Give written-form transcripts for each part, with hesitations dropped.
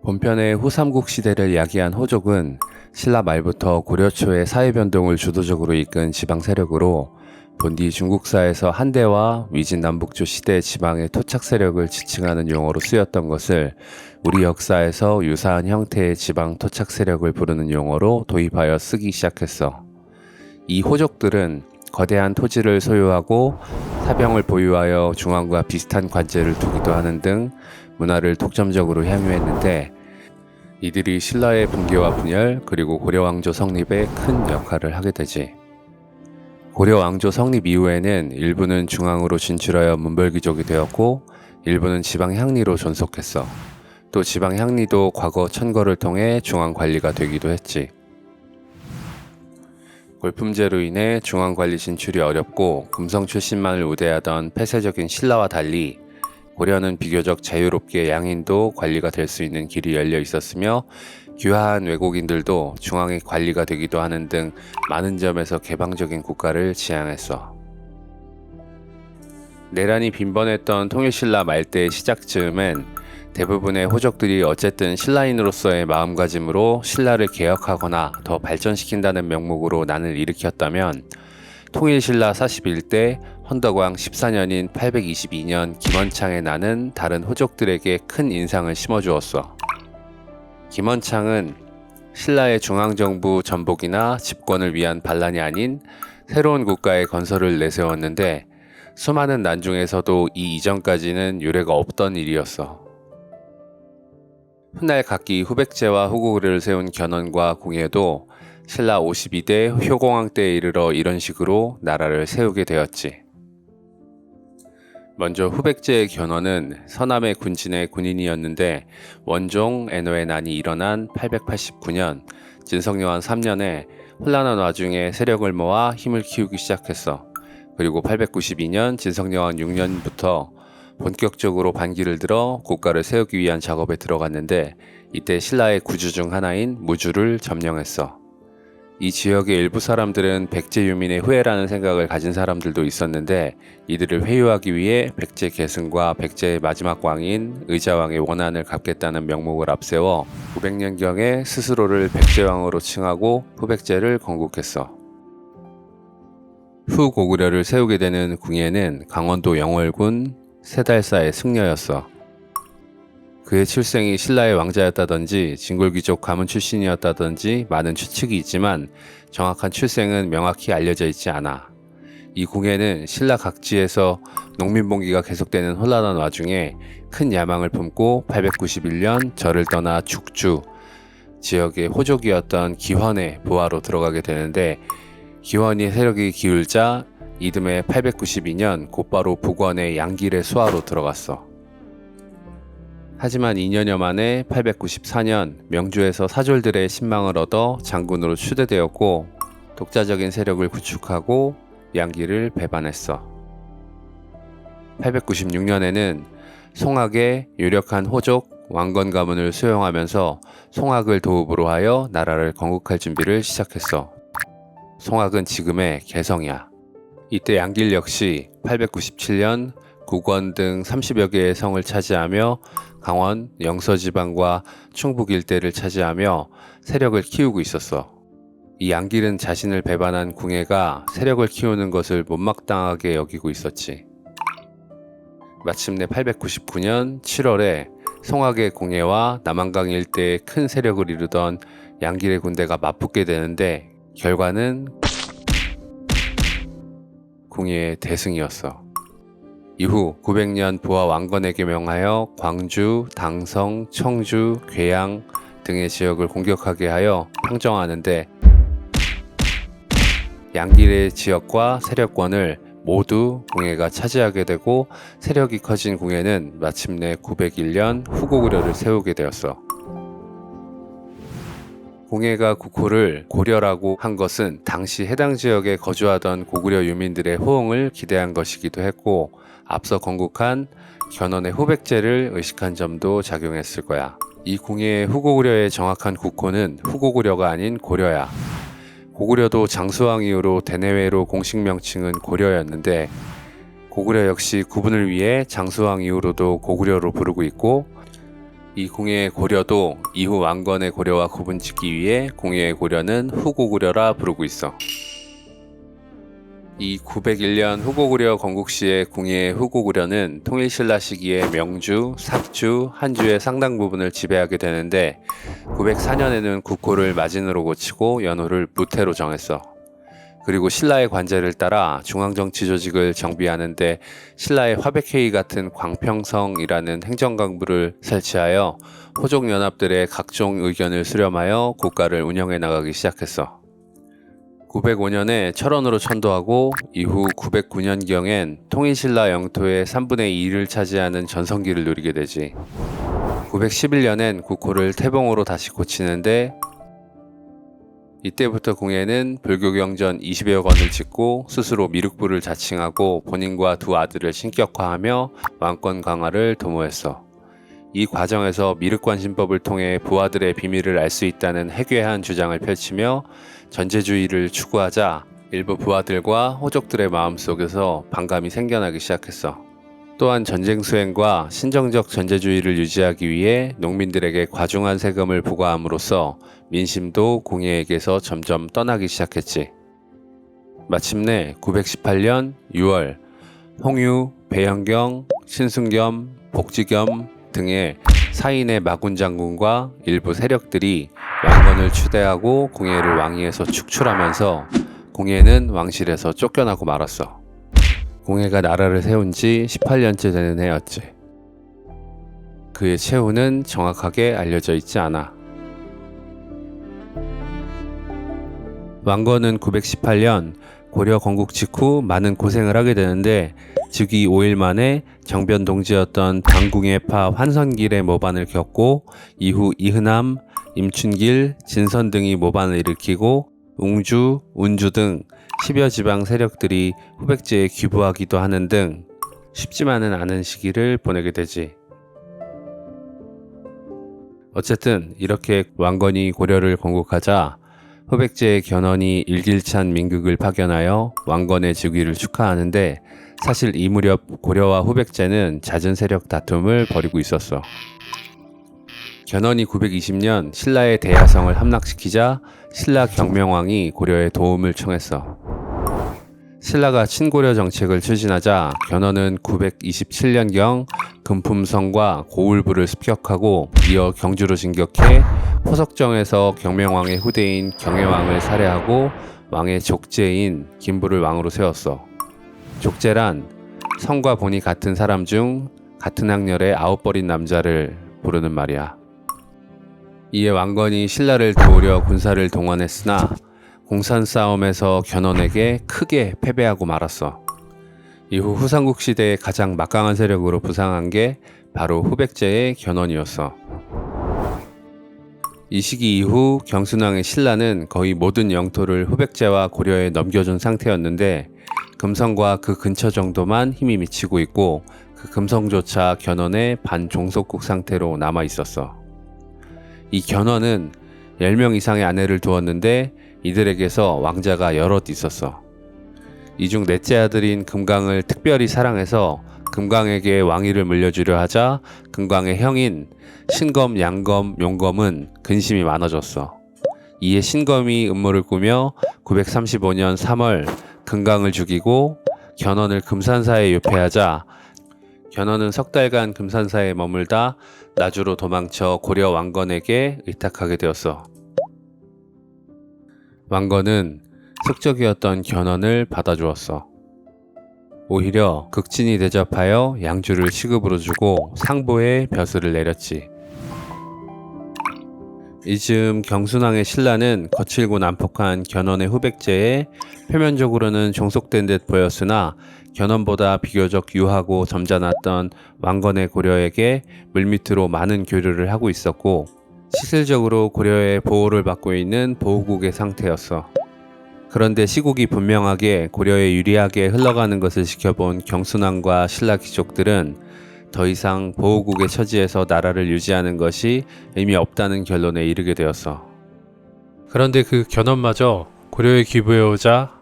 본편의 후삼국 시대를 야기한 호족은 신라 말부터 고려 초의 사회 변동을 주도적으로 이끈 지방 세력으로 본디 중국사에서 한대와 위진 남북조 시대 지방의 토착 세력을 지칭하는 용어로 쓰였던 것을 우리 역사에서 유사한 형태의 지방 토착 세력을 부르는 용어로 도입하여 쓰기 시작했어. 이 호족들은 거대한 토지를 소유하고 사병을 보유하여 중앙과 비슷한 관제를 두기도 하는 등 문화를 독점적으로 향유했는데, 이들이 신라의 붕괴와 분열 그리고 고려 왕조 성립에 큰 역할을 하게 되지. 고려 왕조 성립 이후에는 일부는 중앙으로 진출하여 문벌귀족이 되었고, 일부는 지방 향리로 존속했어. 또 지방 향리도 과거 천거를 통해 중앙 관리가 되기도 했지. 골품제로 인해 중앙 관리 진출이 어렵고 금성 출신만을 우대하던 폐쇄적인 신라와 달리 고려는 비교적 자유롭게 양인도 관리가 될 수 있는 길이 열려 있었으며, 귀화한 외국인들도 중앙의 관리가 되기도 하는 등 많은 점에서 개방적인 국가를 지향했어. 내란이 빈번했던 통일신라 말대의 시작즈음엔 대부분의 호족들이 어쨌든 신라인으로서의 마음가짐으로 신라를 개혁하거나 더 발전시킨다는 명목으로 난을 일으켰다면, 통일신라 41대 헌덕왕 14년인 822년 김원창의 난은 다른 호족들에게 큰 인상을 심어주었어. 김원창은 신라의 중앙정부 전복이나 집권을 위한 반란이 아닌 새로운 국가의 건설을 내세웠는데, 수많은 난 중에서도 이 이전까지는 유례가 없던 일이었어. 훗날 각기 후백제와 후고구려를 세운 견훤과 궁예도 신라 52대 효공왕 때에 이르러 이런 식으로 나라를 세우게 되었지. 먼저 후백제의 견훤은 서남의 군진의 군인이었는데, 원종 애노의 난이 일어난 889년 진성여왕 3년에 혼란한 와중에 세력을 모아 힘을 키우기 시작했어. 그리고 892년 진성여왕 6년부터 본격적으로 반기를 들어 국가를 세우기 위한 작업에 들어갔는데, 이때 신라의 구주 중 하나인 무주를 점령했어. 이 지역의 일부 사람들은 백제 유민의 후예라는 생각을 가진 사람들도 있었는데, 이들을 회유하기 위해 백제 계승과 백제의 마지막 왕인 의자왕의 원한을 갚겠다는 명목을 앞세워 900년경에 스스로를 백제왕으로 칭하고 후백제를 건국했어. 후 고구려를 세우게 되는 궁예는 강원도 영월군 세달사의 승려였어. 그의 출생이 신라의 왕자였다든지 진골귀족 가문 출신이었다든지 많은 추측이 있지만 정확한 출생은 명확히 알려져 있지 않아. 이 궁예는 신라 각지에서 농민봉기가 계속되는 혼란한 와중에 큰 야망을 품고 891년 절을 떠나 죽주 지역의 호족이었던 기헌의 부하로 들어가게 되는데, 기헌이 세력이 기울자 이듬해 892년 곧바로 북원의 양길의 수하로 들어갔어. 하지만 2년여 만에 894년 명주에서 사졸들의 신망을 얻어 장군으로 추대되었고, 독자적인 세력을 구축하고 양길을 배반했어. 896년에는 송악의 유력한 호족 왕건 가문을 수용하면서 송악을 도읍으로 하여 나라를 건국할 준비를 시작했어. 송악은 지금의 개성이야. 이때 양길 역시 897년 국원 등 30여 개의 성을 차지하며 강원, 영서지방과 충북 일대를 차지하며 세력을 키우고 있었어. 이 양길은 자신을 배반한 궁예가 세력을 키우는 것을 못마땅하게 여기고 있었지. 마침내 899년 7월에 송악의 궁예와 남한강 일대에 큰 세력을 이루던 양길의 군대가 맞붙게 되는데, 결과는 궁예의 대승이었어. 이후 900년 부하 왕건에게 명하여 광주, 당성, 청주, 괴양 등의 지역을 공격하게 하여 평정하는데, 양길의 지역과 세력권을 모두 궁예가 차지하게 되고, 세력이 커진 궁예는 마침내 901년 후고구려를 세우게 되었어. 궁예가 국호를 고려라고 한 것은 당시 해당 지역에 거주하던 고구려 유민들의 호응을 기대한 것이기도 했고, 앞서 건국한 견훤의 후백제를 의식한 점도 작용했을 거야. 이 궁예의 후고구려의 정확한 국호는 후고구려가 아닌 고려야. 고구려도 장수왕 이후로 대내외로 공식 명칭은 고려였는데, 고구려 역시 구분을 위해 장수왕 이후로도 고구려로 부르고 있고, 이 공예의 고려도 이후 왕건의 고려와 구분짓기 위해 공예의 고려는 후고구려라 부르고 있어. 이 901년 후고구려 건국시의 궁예의 후고구려는 통일신라 시기에 명주, 삭주, 한주의 상당 부분을 지배하게 되는데 904년에는 국호를 마진으로 고치고 연호를 무태로 정했어. 그리고 신라의 관제를 따라 중앙정치 조직을 정비하는데 신라의 화백회의 같은 광평성이라는 행정강부를 설치하여 호족연합들의 각종 의견을 수렴하여 국가를 운영해 나가기 시작했어. 905년에 철원으로 천도하고 이후 909년경엔 통일신라 영토의 3분의 2를 차지하는 전성기를 누리게 되지. 911년엔 국호를 태봉으로 다시 고치는데 이때부터 궁예는 불교경전 20여 권을 짓고 스스로 미륵부를 자칭하고 본인과 두 아들을 신격화하며 왕권 강화를 도모했어. 이 과정에서 미륵관신법을 통해 부하들의 비밀을 알 수 있다는 해괴한 주장을 펼치며 전제주의를 추구하자 일부 부하들과 호족들의 마음속에서 반감이 생겨나기 시작했어. 또한 전쟁 수행과 신정적 전제주의를 유지하기 위해 농민들에게 과중한 세금을 부과함으로써 민심도 궁예에게서 점점 떠나기 시작했지. 마침내 918년 6월 홍유, 배현경, 신승겸, 복지겸 등의 사인의 마군 장군과 일부 세력들이 왕건을 추대하고 궁예를 왕위에서 축출하면서 궁예는 왕실에서 쫓겨나고 말았어. 궁예가 나라를 세운 지 18년째 되는 해였지. 그의 최후는 정확하게 알려져 있지 않아. 왕건은 918년 고려 건국 직후 많은 고생을 하게 되는데 즉위 5일 만에 정변 동지였던 당궁예파 환선길의 모반을 겪고 이후 이흔함, 임춘길, 진선 등이 모반을 일으키고 웅주, 운주 등 10여 지방 세력들이 후백제에 귀부하기도 하는 등 쉽지만은 않은 시기를 보내게 되지. 어쨌든 이렇게 왕건이 고려를 건국하자 후백제의 견훤이 일길찬 민극을 파견하여 왕건의 즉위를 축하하는데 사실 이 무렵 고려와 후백제는 잦은 세력 다툼을 벌이고 있었어. 견훤이 920년 신라의 대야성을 함락시키자 신라 경명왕이 고려에 도움을 청했어. 신라가 친고려 정책을 추진하자 견훤은 927년경 금품성과 고울부를 습격하고 이어 경주로 진격해 포석정에서 경명왕의 후대인 경혜왕을 살해하고 왕의 족제인 김부를 왕으로 세웠어. 족제란 성과 본이 같은 사람 중 같은 학년의 9벌인 남자를 부르는 말이야. 이에 왕건이 신라를 도우려 군사를 동원했으나 공산 싸움에서 견훤에게 크게 패배하고 말았어. 이후 후삼국 시대의 가장 막강한 세력으로 부상한 게 바로 후백제의 견훤이었어. 이 시기 이후 경순왕의 신라는 거의 모든 영토를 후백제와 고려에 넘겨준 상태였는데 금성과 그 근처 정도만 힘이 미치고 있고 그 금성조차 견훤의 반종속국 상태로 남아 있었어. 이 견훤은 10명 이상의 아내를 두었는데 이들에게서 왕자가 여럿 있었어. 이 중 넷째 아들인 금강을 특별히 사랑해서 금강에게 왕위를 물려주려 하자 금강의 형인 신검, 양검, 용검은 근심이 많아졌어. 이에 신검이 음모를 꾸며 935년 3월 금강을 죽이고 견훤을 금산사에 유폐하자 견훤은 석 달간 금산사에 머물다 나주로 도망쳐 고려 왕건에게 의탁하게 되었어. 왕건은 속적이었던 견훤을 받아주었어. 오히려 극진히 대접하여 양주를 시급으로 주고 상보에 벼슬을 내렸지. 이즈음 경순왕의 신라는 거칠고 난폭한 견훤의 후백제에 표면적으로는 종속된 듯 보였으나 견훤보다 비교적 유하고 점잖았던 왕건의 고려에게 물밑으로 많은 교류를 하고 있었고 실질적으로 고려의 보호를 받고 있는 보호국의 상태였어. 그런데 시국이 분명하게 고려에 유리하게 흘러가는 것을 지켜본 경순왕과 신라 귀족들은 더 이상 보호국의 처지에서 나라를 유지하는 것이 의미 없다는 결론에 이르게 되었어. 그런데 그 견훤마저 고려에 귀부해오자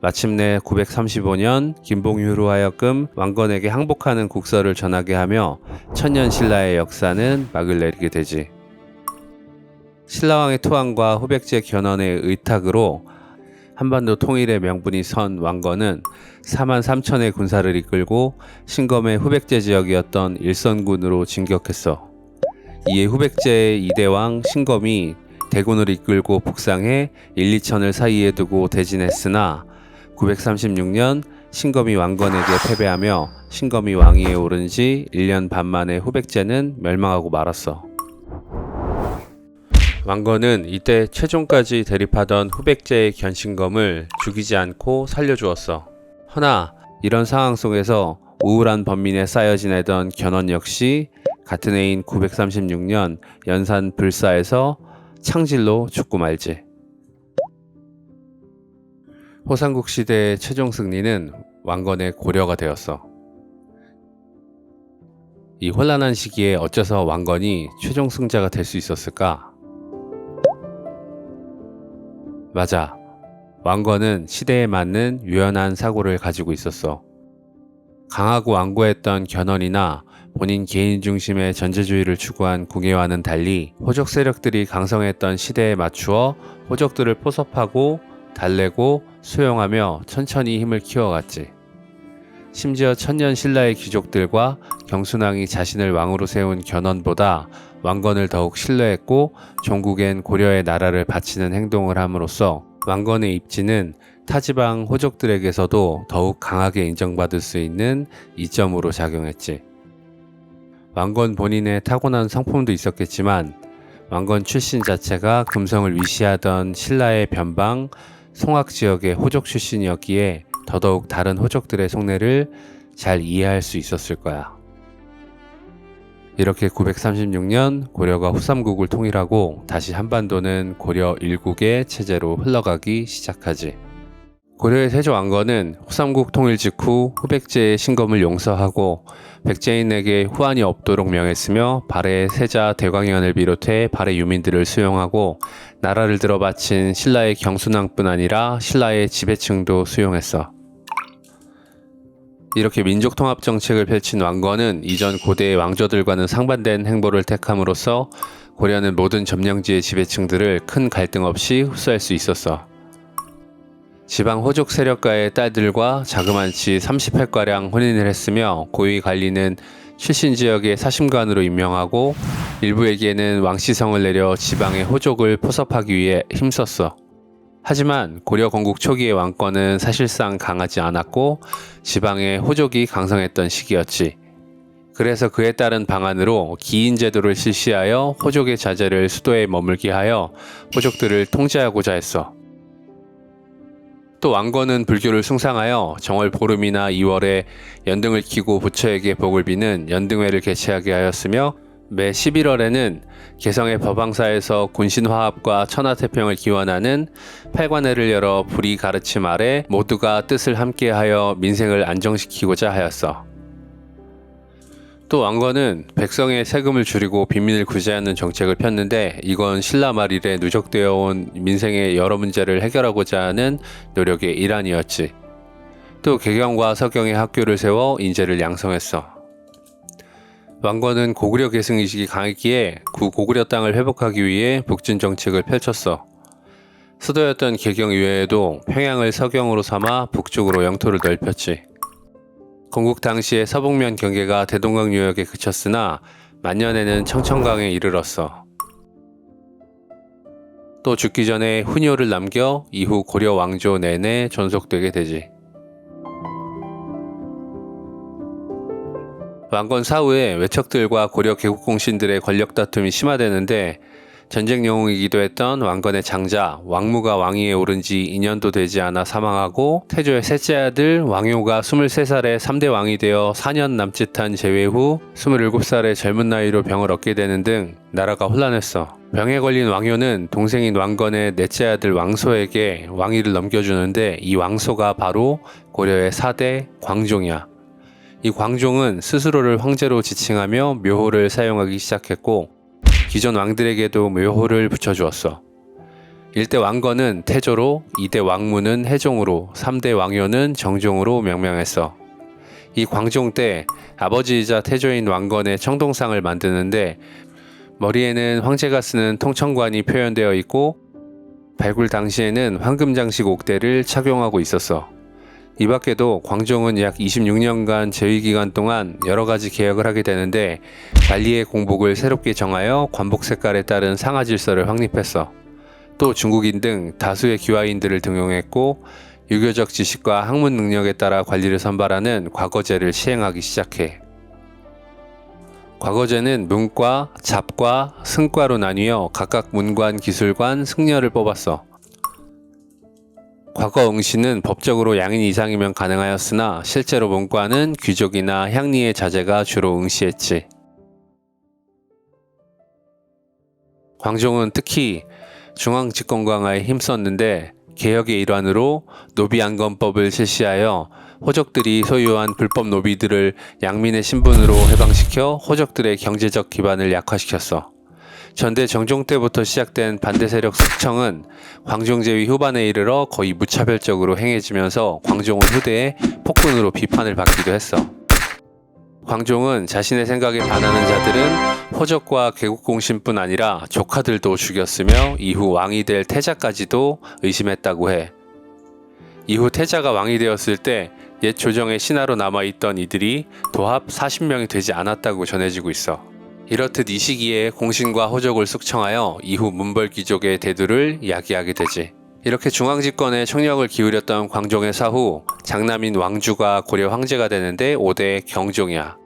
마침내 935년 김봉휴로 하여금 왕건에게 항복하는 국서를 전하게 하며 천년 신라의 역사는 막을 내리게 되지. 신라왕의 투항과 후백제 견훤의 의탁으로 한반도 통일의 명분이 선 왕건은 4만 3천의 군사를 이끌고 신검의 후백제 지역이었던 일선군으로 진격했어. 이에 후백제의 이대왕 신검이 대군을 이끌고 북상해 1, 2천을 사이에 두고 대진했으나 936년 신검이 왕건에게 패배하며 신검이 왕위에 오른 지 1년 반 만에 후백제는 멸망하고 말았어. 왕건은 이때 최종까지 대립하던 후백제의 견신검을 죽이지 않고 살려주었어. 허나 이런 상황 속에서 우울한 번민에 쌓여 지내던 견훤 역시 같은 해인 936년 연산 불사에서 창질로 죽고 말지. 호상국 시대의 최종 승리는 왕건의 고려가 되었어. 이 혼란한 시기에 어째서 왕건이 최종 승자가 될 수 있었을까? 맞아. 왕건은 시대에 맞는 유연한 사고를 가지고 있었어. 강하고 완고했던 견훤이나 본인 개인 중심의 전제주의를 추구한 궁예와는 달리 호족 세력들이 강성했던 시대에 맞추어 호족들을 포섭하고 달래고 수용하며 천천히 힘을 키워갔지. 심지어 천년 신라의 귀족들과 경순왕이 자신을 왕으로 세운 견훤보다 왕건을 더욱 신뢰했고 종국엔 고려의 나라를 바치는 행동을 함으로써 왕건의 입지는 타지방 호족들에게서도 더욱 강하게 인정받을 수 있는 이점으로 작용했지. 왕건 본인의 타고난 성품도 있었겠지만 왕건 출신 자체가 금성을 위시하던 신라의 변방 송악 지역의 호족 출신이었기에 더더욱 다른 호족들의 속내를 잘 이해할 수 있었을 거야. 이렇게 936년 고려가 후삼국을 통일하고 다시 한반도는 고려 일국의 체제로 흘러가기 시작하지. 고려의 세조 왕건은 후삼국 통일 직후 후백제의 신검을 용서하고 백제인에게 후한이 없도록 명했으며 발해의 세자 대광현을 비롯해 발해 유민들을 수용하고 나라를 들어 바친 신라의 경순왕뿐 아니라 신라의 지배층도 수용했어. 이렇게 민족통합 정책을 펼친 왕건은 이전 고대의 왕조들과는 상반된 행보를 택함으로써 고려는 모든 점령지의 지배층들을 큰 갈등 없이 흡수할 수 있었어. 지방 호족 세력가의 딸들과 자그만치 30획가량 혼인을 했으며 고위 관리는 출신 지역의 사심관으로 임명하고 일부에게는 왕씨성을 내려 지방의 호족을 포섭하기 위해 힘썼어. 하지만 고려 건국 초기의 왕권은 사실상 강하지 않았고 지방의 호족이 강성했던 시기였지. 그래서 그에 따른 방안으로 기인 제도를 실시하여 호족의 자제를 수도에 머물게 하여 호족들을 통제하고자 했어. 또 왕건은 불교를 숭상하여 정월 보름이나 2월에 연등을 키고 부처에게 복을 비는 연등회를 개최하게 하였으며 매 11월에는 개성의 법왕사에서 군신화합과 천하태평을 기원하는 팔관회를 열어 불의 가르침 아래 모두가 뜻을 함께하여 민생을 안정시키고자 하였어. 또 왕건은 백성의 세금을 줄이고 빈민을 구제하는 정책을 폈는데 이건 신라 말 이래 누적되어 온 민생의 여러 문제를 해결하고자 하는 노력의 일환이었지. 또 개경과 서경의 학교를 세워 인재를 양성했어. 왕건은 고구려 계승의식이 강했기에 구고구려 땅을 회복하기 위해 북진 정책을 펼쳤어. 수도였던 개경 이외에도 평양을 서경으로 삼아 북쪽으로 영토를 넓혔지. 건국 당시의 서북면 경계가 대동강 유역에 그쳤으나 만년에는 청천강에 이르렀어. 또 죽기 전에 훈효를 남겨 이후 고려 왕조 내내 존속되게 되지. 왕건 사후에 외척들과 고려 개국공신들의 권력 다툼이 심화되는데 전쟁 영웅이기도 했던 왕건의 장자 왕무가 왕위에 오른 지 2년도 되지 않아 사망하고 태조의 셋째 아들 왕효가 23살에 3대 왕이 되어 4년 남짓한 재회 후 27살의 젊은 나이로 병을 얻게 되는 등 나라가 혼란했어. 병에 걸린 왕효는 동생인 왕건의 넷째 아들 왕소에게 왕위를 넘겨주는데 이 왕소가 바로 고려의 4대 광종이야. 이 광종은 스스로를 황제로 지칭하며 묘호를 사용하기 시작했고 기존 왕들에게도 묘호를 붙여주었어. 1대 왕건은 태조로, 2대 왕무는 해종으로, 3대 왕효는 정종으로 명명했어. 이 광종 때 아버지이자 태조인 왕건의 청동상을 만드는데 머리에는 황제가 쓰는 통청관이 표현되어 있고 발굴 당시에는 황금장식 옥대를 착용하고 있었어. 이 밖에도 광종은 약 26년간 재위기간 동안 여러가지 개혁을 하게 되는데 관리의 공복을 새롭게 정하여 관복 색깔에 따른 상하 질서를 확립했어. 또 중국인 등 다수의 귀화인들을 등용했고 유교적 지식과 학문 능력에 따라 관리를 선발하는 과거제를 시행하기 시작해. 과거제는 문과, 잡과, 승과로 나뉘어 각각 문관, 기술관, 승려를 뽑았어. 과거 응시는 법적으로 양인 이상이면 가능하였으나 실제로 문과는 귀족이나 향리의 자제가 주로 응시했지. 광종은 특히 중앙집권 강화에 힘썼는데 개혁의 일환으로 노비안건법을 실시하여 호족들이 소유한 불법 노비들을 양민의 신분으로 해방시켜 호족들의 경제적 기반을 약화시켰어. 전대 정종 때부터 시작된 반대 세력 숙청은 광종 제위 후반에 이르러 거의 무차별적으로 행해지면서 광종은 후대에 폭군으로 비판을 받기도 했어. 광종은 자신의 생각에 반하는 자들은 호적과 개국공신뿐 아니라 조카들도 죽였으며 이후 왕이 될 태자까지도 의심했다고 해. 이후 태자가 왕이 되었을 때 옛 조정의 신하로 남아있던 이들이 도합 40명이 되지 않았다고 전해지고 있어. 이렇듯 이 시기에 공신과 호적을 숙청하여 이후 문벌귀족의 대두를 야기하게 되지. 이렇게 중앙집권에 총력을 기울였던 광종의 사후 장남인 왕주가 고려 황제가 되는데 5대 경종이야.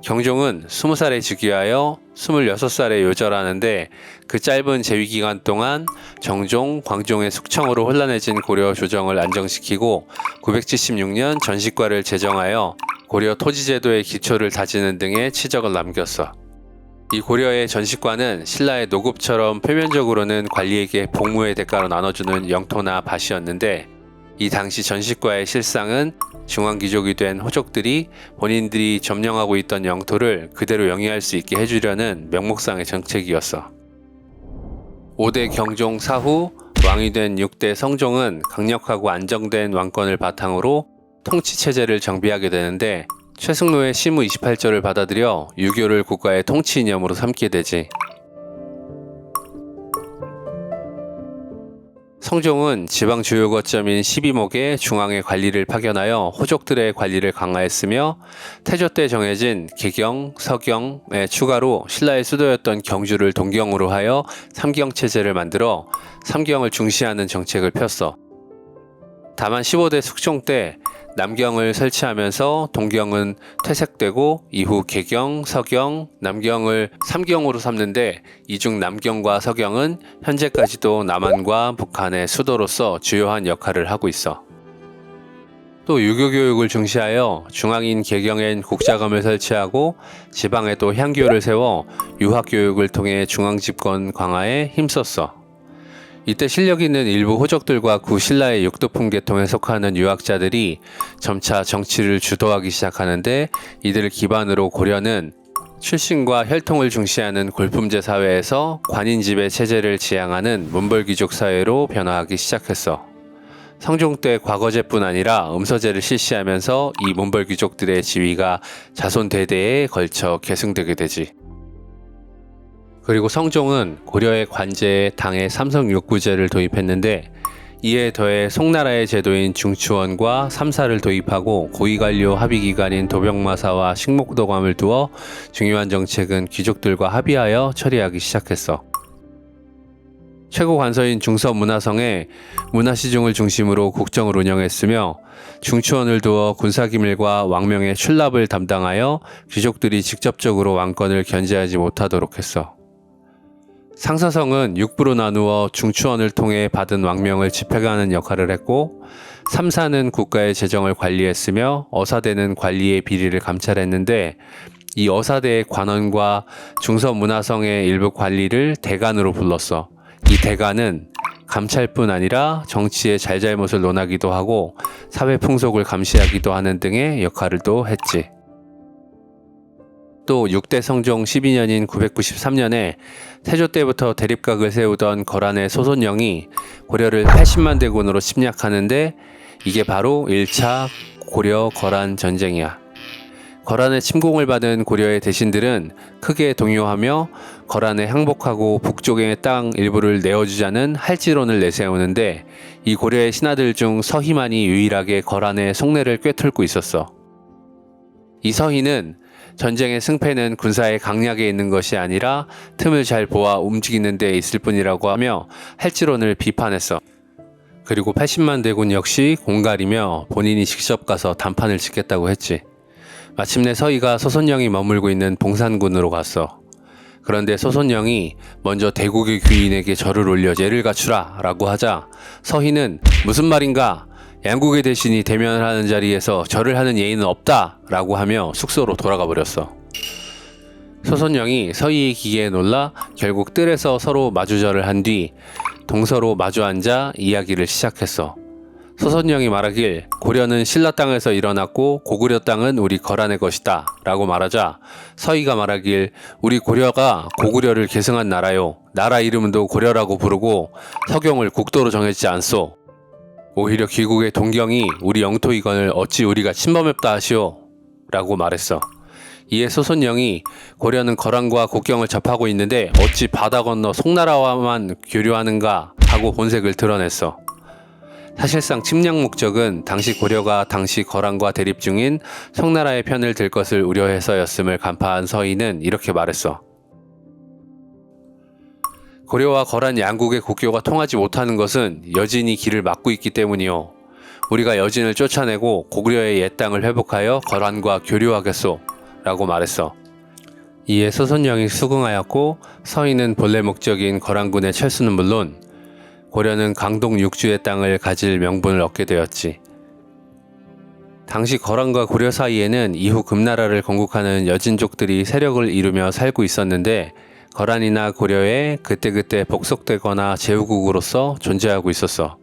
경종은 20살에 즉위하여 26살에 요절하는데 그 짧은 재위기간 동안 정종, 광종의 숙청으로 혼란해진 고려 조정을 안정시키고 976년 전시과를 제정하여 고려 토지제도의 기초를 다지는 등의 치적을 남겼어. 이 고려의 전시과는 신라의 노급처럼 표면적으로는 관리에게 복무의 대가로 나눠주는 영토나 밭이었는데 이 당시 전시과의 실상은 중앙귀족이 된 호족들이 본인들이 점령하고 있던 영토를 그대로 영위할 수 있게 해주려는 명목상의 정책이었어. 5대 경종 사후 왕이 된 6대 성종은 강력하고 안정된 왕권을 바탕으로 통치체제를 정비하게 되는데 최승로의 시무 28조를 받아들여 유교를 국가의 통치 이념으로 삼게 되지. 성종은 지방 주요 거점인 12목에 중앙의 관리를 파견하여 호족들의 관리를 강화했으며 태조 때 정해진 개경, 서경에 추가로 신라의 수도였던 경주를 동경으로 하여 삼경체제를 만들어 삼경을 중시하는 정책을 폈어. 다만 15대 숙종 때 남경을 설치하면서 동경은 퇴색되고 이후 개경, 서경, 남경을 삼경으로 삼는데 이 중 남경과 서경은 현재까지도 남한과 북한의 수도로서 주요한 역할을 하고 있어. 또 유교교육을 중시하여 중앙인 개경엔 국자검을 설치하고 지방에도 향교를 세워 유학교육을 통해 중앙집권 강화에 힘썼어. 이때 실력 있는 일부 호족들과 구신라의 육도품 계통에 속하는 유학자들이 점차 정치를 주도하기 시작하는데 이들을 기반으로 고려는 출신과 혈통을 중시하는 골품제 사회에서 관인지배 체제를 지향하는 문벌귀족 사회로 변화하기 시작했어. 성종 때 과거제뿐 아니라 음서제를 실시하면서 이 문벌귀족들의 지위가 자손 대대에 걸쳐 계승되게 되지. 그리고 성종은 고려의 관제에 당의 삼성육구제를 도입했는데 이에 더해 송나라의 제도인 중추원과 삼사를 도입하고 고위관료 합의기관인 도병마사와 식목도감을 두어 중요한 정책은 귀족들과 합의하여 처리하기 시작했어. 최고 관서인 중서문화성에 문화시중을 중심으로 국정을 운영했으며 중추원을 두어 군사기밀과 왕명의 출납을 담당하여 귀족들이 직접적으로 왕권을 견제하지 못하도록 했어. 상서성은 육부로 나누어 중추원을 통해 받은 왕명을 집행하는 역할을 했고 삼사는 국가의 재정을 관리했으며 어사대는 관리의 비리를 감찰했는데 이 어사대의 관원과 중서문화성의 일부 관리를 대간으로 불렀어. 이 대간은 감찰뿐 아니라 정치의 잘잘못을 논하기도 하고 사회 풍속을 감시하기도 하는 등의 역할을 또 했지. 또 6대 성종 12년인 993년에 태조 때부터 대립각을 세우던 거란의 소손영이 고려를 80만 대군으로 침략하는데 이게 바로 1차 고려 거란 전쟁이야. 거란의 침공을 받은 고려의 대신들은 크게 동요하며 거란에 항복하고 북쪽의 땅 일부를 내어주자는 할지론을 내세우는데 이 고려의 신하들 중 서희만이 유일하게 거란의 속내를 꿰뚫고 있었어. 이 서희는 전쟁의 승패는 군사의 강약에 있는 것이 아니라 틈을 잘 보아 움직이는 데 있을 뿐이라고 하며 할지론을 비판했어. 그리고 80만 대군 역시 공갈이며 본인이 직접 가서 단판을 짓겠다고 했지. 마침내 서희가 소손영이 머물고 있는 봉산군으로 갔어. 그런데 소손영이 먼저 대국의 귀인에게 절을 올려 예를 갖추라 라고 하자 서희는 무슨 말인가? 양국의 대신이 대면을 하는 자리에서 절을 하는 예의는 없다 라고 하며 숙소로 돌아가 버렸어. 소손영이 서희의 기계에 놀라 결국 뜰에서 서로 마주절을 한 뒤 동서로 마주 앉아 이야기를 시작했어. 소손영이 말하길 고려는 신라 땅에서 일어났고 고구려 땅은 우리 거란의 것이다 라고 말하자 서희가 말하길 우리 고려가 고구려를 계승한 나라요. 나라 이름도 고려라고 부르고 서경을 국도로 정했지 않소. 오히려 귀국의 동경이 우리 영토이건을 어찌 우리가 침범했다 하시오 라고 말했어. 이에 소손영이 고려는 거란과 국경을 접하고 있는데 어찌 바다 건너 송나라와만 교류하는가 하고 본색을 드러냈어. 사실상 침략 목적은 당시 고려가 당시 거란과 대립 중인 송나라의 편을 들 것을 우려해서였음을 간파한 서희는 이렇게 말했어. 고려와 거란 양국의 국교가 통하지 못하는 것은 여진이 길을 막고 있기 때문이요. 우리가 여진을 쫓아내고 고구려의 옛 땅을 회복하여 거란과 교류하겠소 라고 말했어. 이에 소손영이 수긍하였고 서희는 본래 목적인 거란군의 철수는 물론 고려는 강동 6주의 땅을 가질 명분을 얻게 되었지. 당시 거란과 고려 사이에는 이후 금나라를 건국하는 여진족들이 세력을 이루며 살고 있었는데 거란이나 고려에 그때그때 복속되거나 제후국으로서 존재하고 있었어.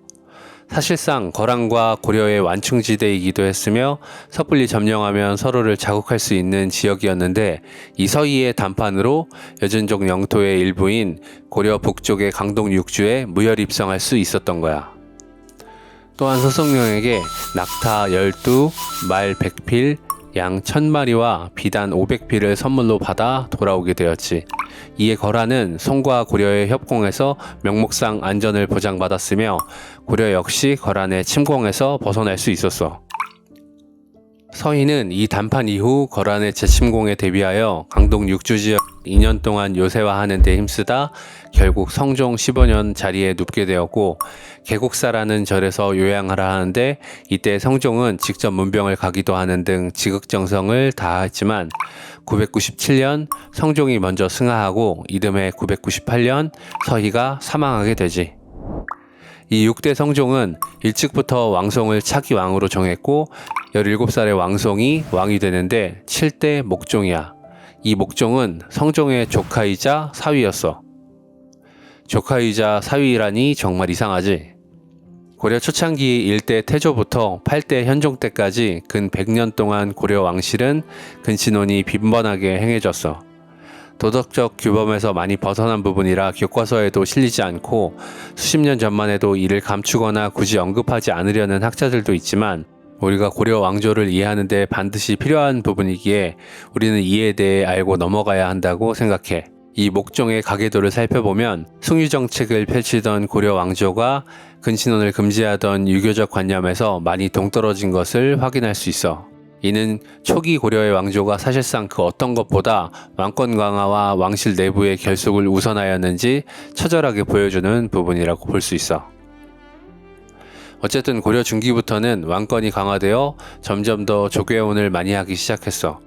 사실상 거란과 고려의 완충지대이기도 했으며 섣불리 점령하면 서로를 자국할 수 있는 지역이었는데 이 서희의 단판으로 여진족 영토의 일부인 고려 북쪽의 강동 6주에 무혈 입성할 수 있었던 거야. 또한 소손영에게 낙타 12, 말 100필, 양 1000마리와 비단 500필을 선물로 받아 돌아오게 되었지. 이에 거란은 송과 고려의 협공에서 명목상 안전을 보장받았으며 고려 역시 거란의 침공에서 벗어날 수 있었어. 서희는 이 단판 이후 거란의 재침공에 대비하여 강동 6주 지역 2년 동안 요새화하는 데 힘쓰다 결국 성종 15년 자리에 눕게 되었고 개국사라는 절에서 요양하라 하는데 이때 성종은 직접 문병을 가기도 하는 등 지극정성을 다했지만 997년 성종이 먼저 승하하고 이듬해 998년 서희가 사망하게 되지. 이 6대 성종은 일찍부터 왕송을 차기 왕으로 정했고 17살의 왕송이 왕이 되는데 7대 목종이야. 이 목종은 성종의 조카이자 사위였어. 조카이자 사위라니 정말 이상하지. 고려 초창기 1대 태조부터 8대 현종 때까지 근 100년 동안 고려 왕실은 근친혼이 빈번하게 행해졌어. 도덕적 규범에서 많이 벗어난 부분이라 교과서에도 실리지 않고 수십 년 전만 해도 이를 감추거나 굳이 언급하지 않으려는 학자들도 있지만 우리가 고려 왕조를 이해하는 데 반드시 필요한 부분이기에 우리는 이에 대해 알고 넘어가야 한다고 생각해. 이 목종의 가계도를 살펴보면 숭유정책을 펼치던 고려 왕조가 근친혼을 금지하던 유교적 관념에서 많이 동떨어진 것을 확인할 수 있어. 이는 초기 고려의 왕조가 사실상 그 어떤 것보다 왕권 강화와 왕실 내부의 결속을 우선하였는지 처절하게 보여주는 부분이라고 볼 수 있어. 어쨌든 고려 중기부터는 왕권이 강화되어 점점 더 조계혼을 많이 하기 시작했어.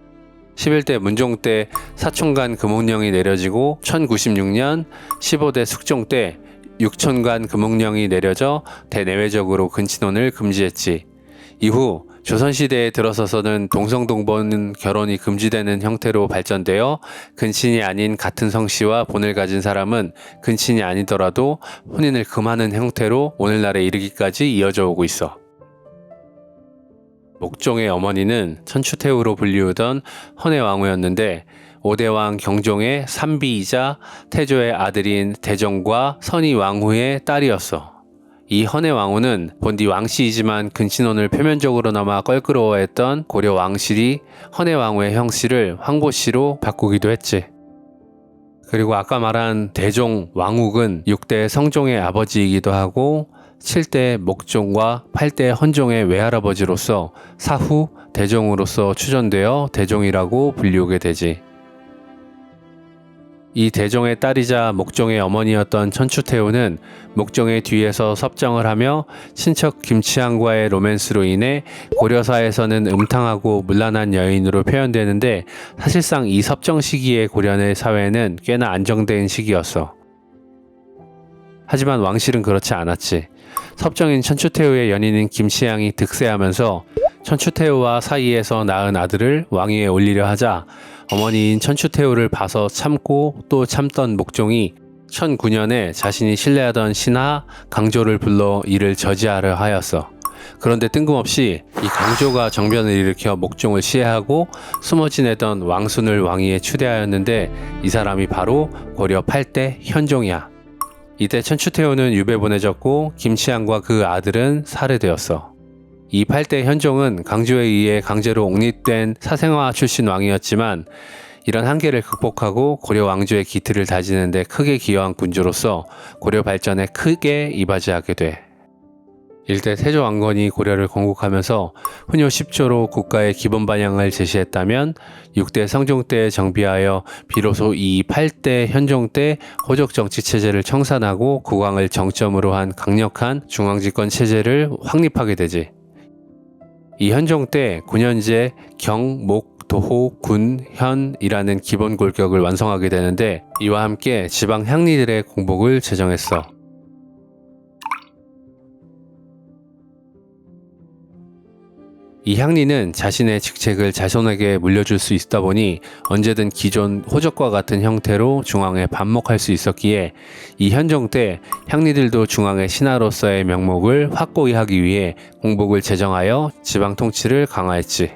11대 문종 때 사촌간 금옥령이 내려지고 1096년 15대 숙종 때 육촌간 금옥령이 내려져 대내외적으로 근친혼을 금지했지. 이후 조선시대에 들어서서는 동성동본 결혼이 금지되는 형태로 발전되어 근친이 아닌 같은 성씨와 본을 가진 사람은 근친이 아니더라도 혼인을 금하는 형태로 오늘날에 이르기까지 이어져 오고 있어. 목종의 어머니는 천추태후로 불리우던 헌해왕후였는데 5대왕 경종의 삼비이자 태조의 아들인 대종과 선의왕후의 딸이었어. 이 헌해왕후는 본디 왕씨이지만 근친혼을 표면적으로나마 껄끄러워했던 고려 왕실이 헌해왕후의 형씨를 황보씨로 바꾸기도 했지. 그리고 아까 말한 대종 왕욱은 6대 성종의 아버지이기도 하고 7대 목종과 8대 헌종의 외할아버지로서 사후 대종으로서 추존되어 대종이라고 불리우게 되지. 이 대종의 딸이자 목종의 어머니였던 천추태후는 목종의 뒤에서 섭정을 하며 친척 김치향과의 로맨스로 인해 고려사에서는 음탕하고 문란한 여인으로 표현되는데, 사실상 이 섭정 시기의 고려의 사회는 꽤나 안정된 시기였어. 하지만 왕실은 그렇지 않았지. 섭정인 천추태후의 연인인 김치향이 득세하면서 천추태후와 사이에서 낳은 아들을 왕위에 올리려 하자 어머니인 천추태후를 봐서 참고 또 참던 목종이 1009년에 자신이 신뢰하던 신하 강조를 불러 이를 저지하려 하였어. 그런데 뜬금없이 이 강조가 정변을 일으켜 목종을 시해하고 숨어 지내던 왕순을 왕위에 추대하였는데, 이 사람이 바로 고려 8대 현종이야. 이때 천추태후는 유배 보내졌고 김치향과 그 아들은 살해되었어. 이 8대 현종은 강조에 의해 강제로 옹립된 사생화 출신 왕이었지만, 이런 한계를 극복하고 고려 왕조의 기틀을 다지는 데 크게 기여한 군주로서 고려 발전에 크게 이바지하게 돼. 일대 태조 왕건이 고려를 건국하면서 훈요 10조로 국가의 기본 방향을 제시했다면, 6대 성종 때에 정비하여 비로소 이 8대 현종 때 호족 정치 체제를 청산하고 국왕을 정점으로 한 강력한 중앙집권 체제를 확립하게 되지. 이 현종 때 9년제 경, 목, 도호, 군, 현이라는 기본 골격을 완성하게 되는데, 이와 함께 지방 향리들의 공복을 제정했어. 이 향리는 자신의 직책을 자손에게 물려줄 수 있다 보니 언제든 기존 호적과 같은 형태로 중앙에 반목할 수 있었기에, 이 현종 때 향리들도 중앙의 신하로서의 명목을 확고히 하기 위해 공복을 제정하여 지방 통치를 강화했지.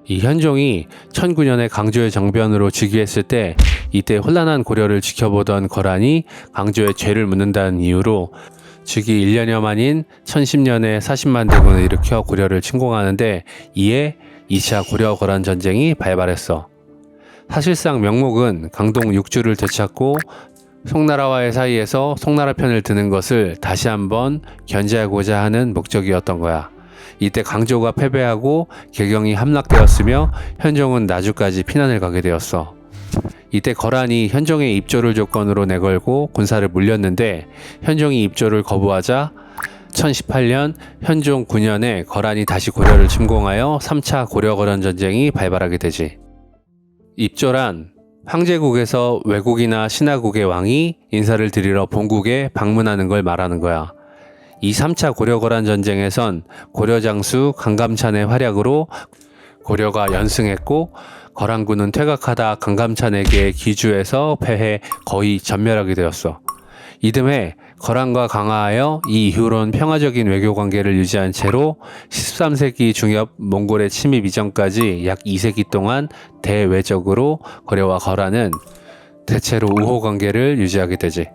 이 현종이 1009년에 강조의 정변으로 즉위했을 때, 이때 혼란한 고려를 지켜보던 거란이 강조의 죄를 묻는다는 이유로 즉위 1년여 만인 1010년에 40만 대군을 일으켜 고려를 침공하는데, 이에 2차 고려-거란 전쟁이 발발했어. 사실상 명목은 강동 6주를 되찾고 송나라와의 사이에서 송나라 편을 드는 것을 다시 한번 견제하고자 하는 목적이었던 거야. 이때 강조가 패배하고 개경이 함락되었으며 현종은 나주까지 피난을 가게 되었어. 이때 거란이 현종의 입조를 조건으로 내걸고 군사를 물렸는데, 현종이 입조를 거부하자 1018년 현종 9년에 거란이 다시 고려를 침공하여 3차 고려-거란 전쟁이 발발하게 되지. 입조란 황제국에서 외국이나 신하국의 왕이 인사를 드리러 본국에 방문하는 걸 말하는 거야. 이 3차 고려-거란 전쟁에선 고려 장수 강감찬의 활약으로 고려가 연승했고, 거란군은 퇴각하다 강감찬에게 기주해서 패해 거의 전멸하게 되었어. 이듬해 거란과 강화하여 이 이후론 평화적인 외교 관계를 유지한 채로 13세기 중엽 몽골의 침입 이전까지 약 2세기 동안 대외적으로 고려와 거란은 대체로 우호 관계를 유지하게 되지.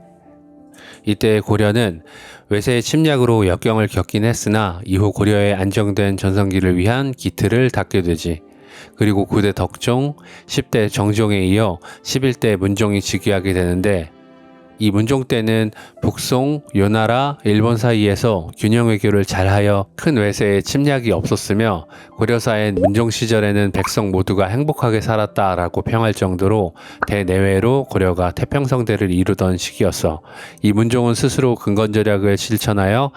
이때 고려는 외세의 침략으로 역경을 겪긴 했으나 이후 고려의 안정된 전성기를 위한 기틀을 닦게 되지. 그리고 9대 덕종, 10대 정종에 이어 11대 문종이 즉위하게 되는데, 이 문종 때는 북송, 요나라, 일본 사이에서 균형 외교를 잘하여 큰 외세의 침략이 없었으며, 고려사의 문종 시절에는 백성 모두가 행복하게 살았다라고 평할 정도로 대내외로 고려가 태평성대를 이루던 시기였어. 이 문종은 스스로 근건절약을 실천하여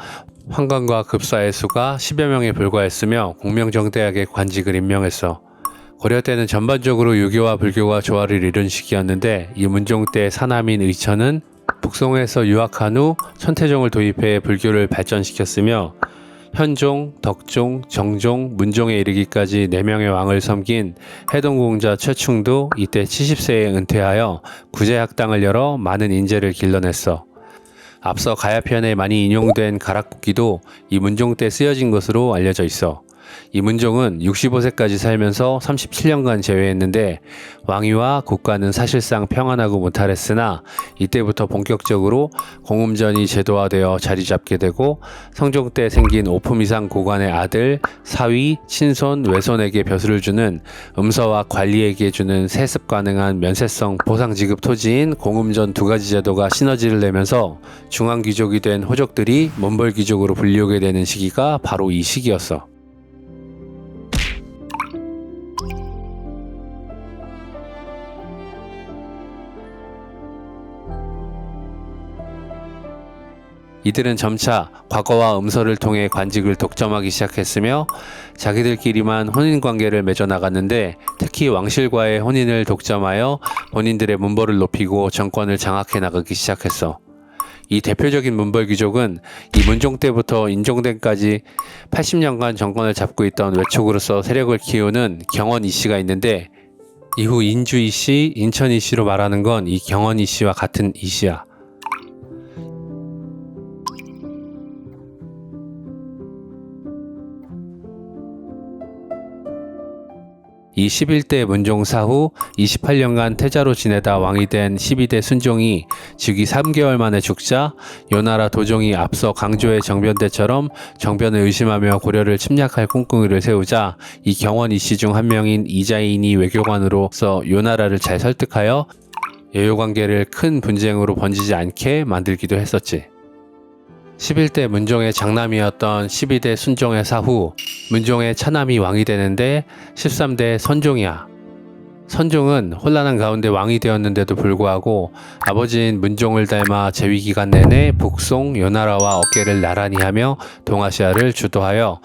환관과 급사의 수가 10여 명에 불과했으며 공명정대하게 관직을 임명했어. 고려 때는 전반적으로 유교와 불교가 조화를 이룬 시기였는데, 이 문종 때 사남인 의천은 북송에서 유학한 후 천태종을 도입해 불교를 발전시켰으며, 현종, 덕종, 정종, 문종에 이르기까지 4명의 왕을 섬긴 해동공자 최충도 이때 70세에 은퇴하여 구제학당을 열어 많은 인재를 길러냈어. 앞서 가야편에 많이 인용된 가락국기도 이 문종 때 쓰여진 것으로 알려져 있어. 이 문종은 65세까지 살면서 37년간 제외했는데 왕위와 국가는 사실상 평안하고 무탈했으나 이때부터 본격적으로 공음전이 제도화되어 자리 잡게 되고 성종 때 생긴 5품 이상 고관의 아들, 사위, 친손, 외손에게 벼슬을 주는 음서와 관리에게 주는 세습 가능한 면세성 보상 지급 토지인 공음전 두 가지 제도가 시너지를 내면서 중앙귀족이 된 호족들이 몬벌귀족으로 불리우게 되는 시기가 바로 이 시기였어. 이들은 점차 과거와 음서를 통해 관직을 독점하기 시작했으며 자기들끼리만 혼인관계를 맺어 나갔는데 특히 왕실과의 혼인을 독점하여 본인들의 문벌을 높이고 정권을 장악해 나가기 시작했어. 이 대표적인 문벌귀족은 이 문종 때부터 인종대까지 80년간 정권을 잡고 있던 외척으로서 세력을 키우는 경원 이씨가 있는데 이후 인주 이씨, 인천 이씨로 말하는 건 이 경원 이씨와 같은 이씨야. 이 11대 문종 사후 28년간 태자로 지내다 왕이 된 12대 순종이 즉위 3개월 만에 죽자 요나라 도종이 앞서 강조의 정변대처럼 정변을 의심하며 고려를 침략할 꿍꿍이를 세우자 이 경원 이씨 중 한 명인 이자인이 외교관으로서 요나라를 잘 설득하여 여요관계를 큰 분쟁으로 번지지 않게 만들기도 했었지. 11대 문종의 장남이었던 12대 순종의 사후 문종의 차남이 왕이 되는데 13대 선종이야. 선종은 혼란한 가운데 왕이 되었는데도 불구하고 아버지인 문종을 닮아 재위기간 내내 북송, 요나라와 어깨를 나란히 하며 동아시아를 주도하여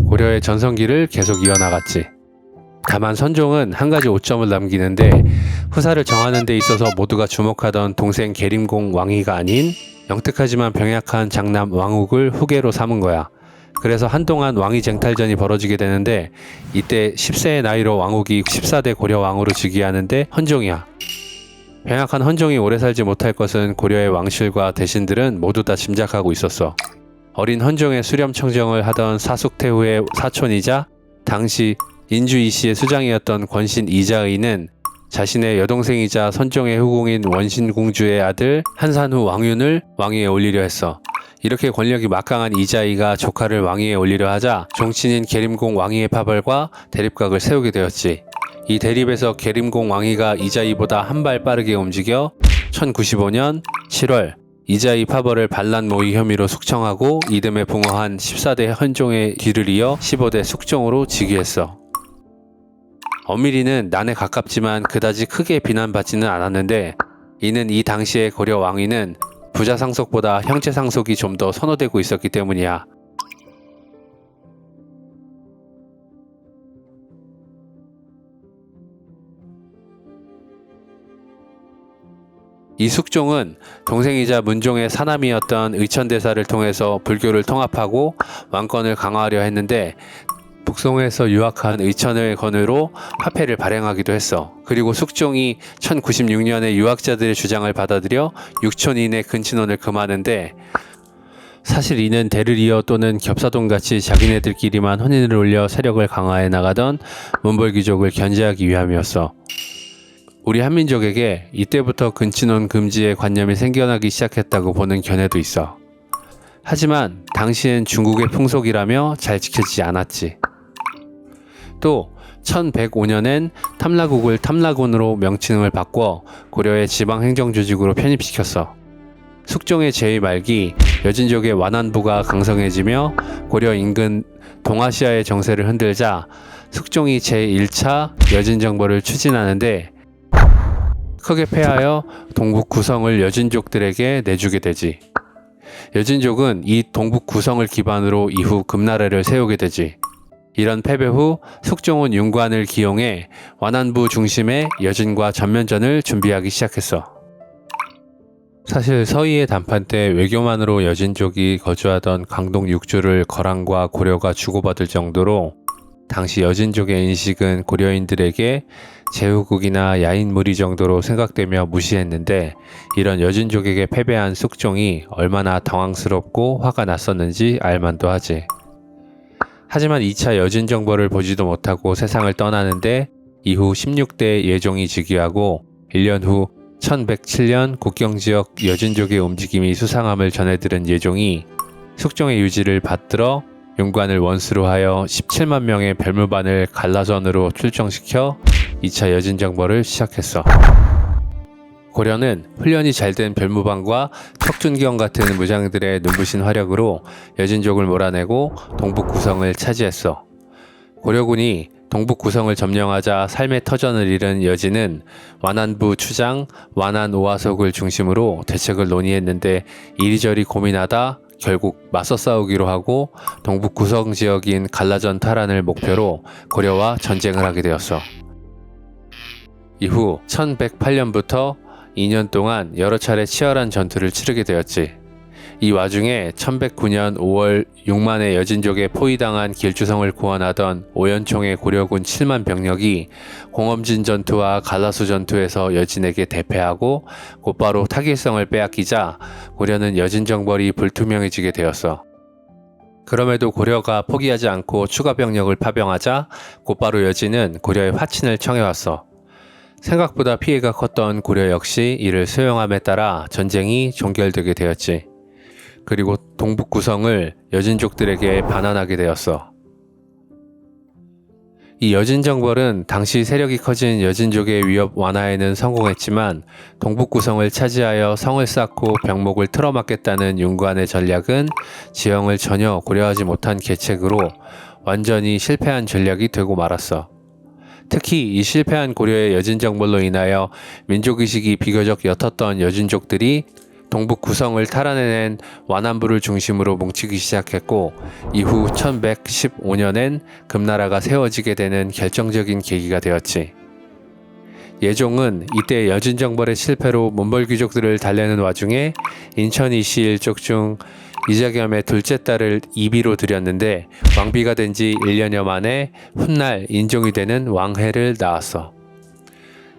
고려의 전성기를 계속 이어나갔지. 다만 선종은 한 가지 오점을 남기는데 후사를 정하는 데 있어서 모두가 주목하던 동생 계림공 왕위가 아닌 영특하지만 병약한 장남 왕욱을 후계로 삼은 거야. 그래서 한동안 왕위 쟁탈전이 벌어지게 되는데 이때 10세의 나이로 왕욱이 14대 고려 왕으로 즉위하는데 헌종이야. 병약한 헌종이 오래 살지 못할 것은 고려의 왕실과 대신들은 모두 다 짐작하고 있었어. 어린 헌종의 수렴 청정을 하던 사숙태후의 사촌이자 당시 인주 이씨의 수장이었던 권신 이자의는 자신의 여동생이자 선종의 후궁인 원신공주의 아들 한산후 왕윤을 왕위에 올리려 했어. 이렇게 권력이 막강한 이자의가 조카를 왕위에 올리려 하자 종친인 계림공 왕위의 파벌과 대립각을 세우게 되었지. 이 대립에서 계림공 왕위가 이자의보다 한 발 빠르게 움직여 1095년 7월 이자의 파벌을 반란 모의 혐의로 숙청하고 이듬해 붕어한 14대 헌종의 뒤를 이어 15대 숙종으로 즉위했어. 엄밀히는 난에 가깝지만 그다지 크게 비난받지는 않았는데 이는 이 당시의 고려 왕위는 부자 상속보다 형제 상속이 좀 더 선호되고 있었기 때문이야. 이 숙종은 동생이자 문종의 사남이었던 의천대사를 통해서 불교를 통합하고 왕권을 강화하려 했는데 북송에서 유학한 의천을 건으로 화폐를 발행하기도 했어. 그리고 숙종이 1096년에 유학자들의 주장을 받아들여 6천인의 근친혼을 금하는데 사실 이는 대를 이어 또는 겹사돈같이 자기네들끼리만 혼인을 올려 세력을 강화해 나가던 몬벌귀족을 견제하기 위함이었어. 우리 한민족에게 이때부터 근친혼 금지의 관념이 생겨나기 시작했다고 보는 견해도 있어. 하지만 당시엔 중국의 풍속이라며 잘 지켜지지 않았지. 또 1105년엔 탐라국을 탐라군으로 명칭을 바꿔 고려의 지방행정조직으로 편입시켰어. 숙종의 제위 말기 여진족의 완안부가 강성해지며 고려 인근 동아시아의 정세를 흔들자 숙종이 제1차 여진정벌을 추진하는데 크게 패하여 동북 구성을 여진족들에게 내주게 되지. 여진족은 이 동북 구성을 기반으로 이후 금나라를 세우게 되지. 이런 패배 후 숙종은 윤관을 기용해 완안부 중심의 여진과 전면전을 준비하기 시작했어. 사실 서희의 단판 때 외교만으로 여진족이 거주하던 강동 6주를 거란과 고려가 주고받을 정도로 당시 여진족의 인식은 고려인들에게 제후국이나 야인무리 정도로 생각되며 무시했는데 이런 여진족에게 패배한 숙종이 얼마나 당황스럽고 화가 났었는지 알만도 하지. 하지만 2차 여진정벌을 보지도 못하고 세상을 떠나는데 이후 16대 예종이 즉위하고 1년 후 1107년 국경지역 여진족의 움직임이 수상함을 전해들은 예종이 숙종의 유지를 받들어 윤관을 원수로 하여 17만 명의 별무반을 갈라전으로 출정시켜 2차 여진정벌을 시작했어. 고려는 훈련이 잘된 별무반과 척준경 같은 무장들의 눈부신 화력으로 여진족을 몰아내고 동북 구성을 차지했어. 고려군이 동북 구성을 점령하자 삶의 터전을 잃은 여진은 완안부 추장 완안 오화석을 중심으로 대책을 논의했는데 이리저리 고민하다 결국 맞서 싸우기로 하고 동북 구성 지역인 갈라전 탈환을 목표로 고려와 전쟁을 하게 되었어. 이후 1108년부터 2년 동안 여러 차례 치열한 전투를 치르게 되었지. 이 와중에 1109년 5월 6만의 여진족에 포위당한 길주성을 구원하던 오연총의 고려군 7만 병력이 공엄진 전투와 갈라수 전투에서 여진에게 대패하고 곧바로 타길성을 빼앗기자 고려는 여진정벌이 불투명해지게 되었어. 그럼에도 고려가 포기하지 않고 추가 병력을 파병하자 곧바로 여진은 고려의 화친을 청해왔어. 생각보다 피해가 컸던 고려 역시 이를 수용함에 따라 전쟁이 종결되게 되었지. 그리고 동북 구성을 여진족들에게 반환하게 되었어. 이 여진정벌은 당시 세력이 커진 여진족의 위협 완화에는 성공했지만 동북 구성을 차지하여 성을 쌓고 병목을 틀어막겠다는 윤관의 전략은 지형을 전혀 고려하지 못한 계책으로 완전히 실패한 전략이 되고 말았어. 특히 이 실패한 고려의 여진정벌로 인하여 민족의식이 비교적 옅었던 여진족들이 동북 구성을 탈환해낸 완안부를 중심으로 뭉치기 시작했고 이후 1115년엔 금나라가 세워지게 되는 결정적인 계기가 되었지. 예종은 이때 여진정벌의 실패로 몬벌귀족들을 달래는 와중에 인천 이씨 일족 중 이자겸의 둘째 딸을 이비로 들였는데 왕비가 된 지 1년여 만에 훗날 인종이 되는 왕해를 낳았어.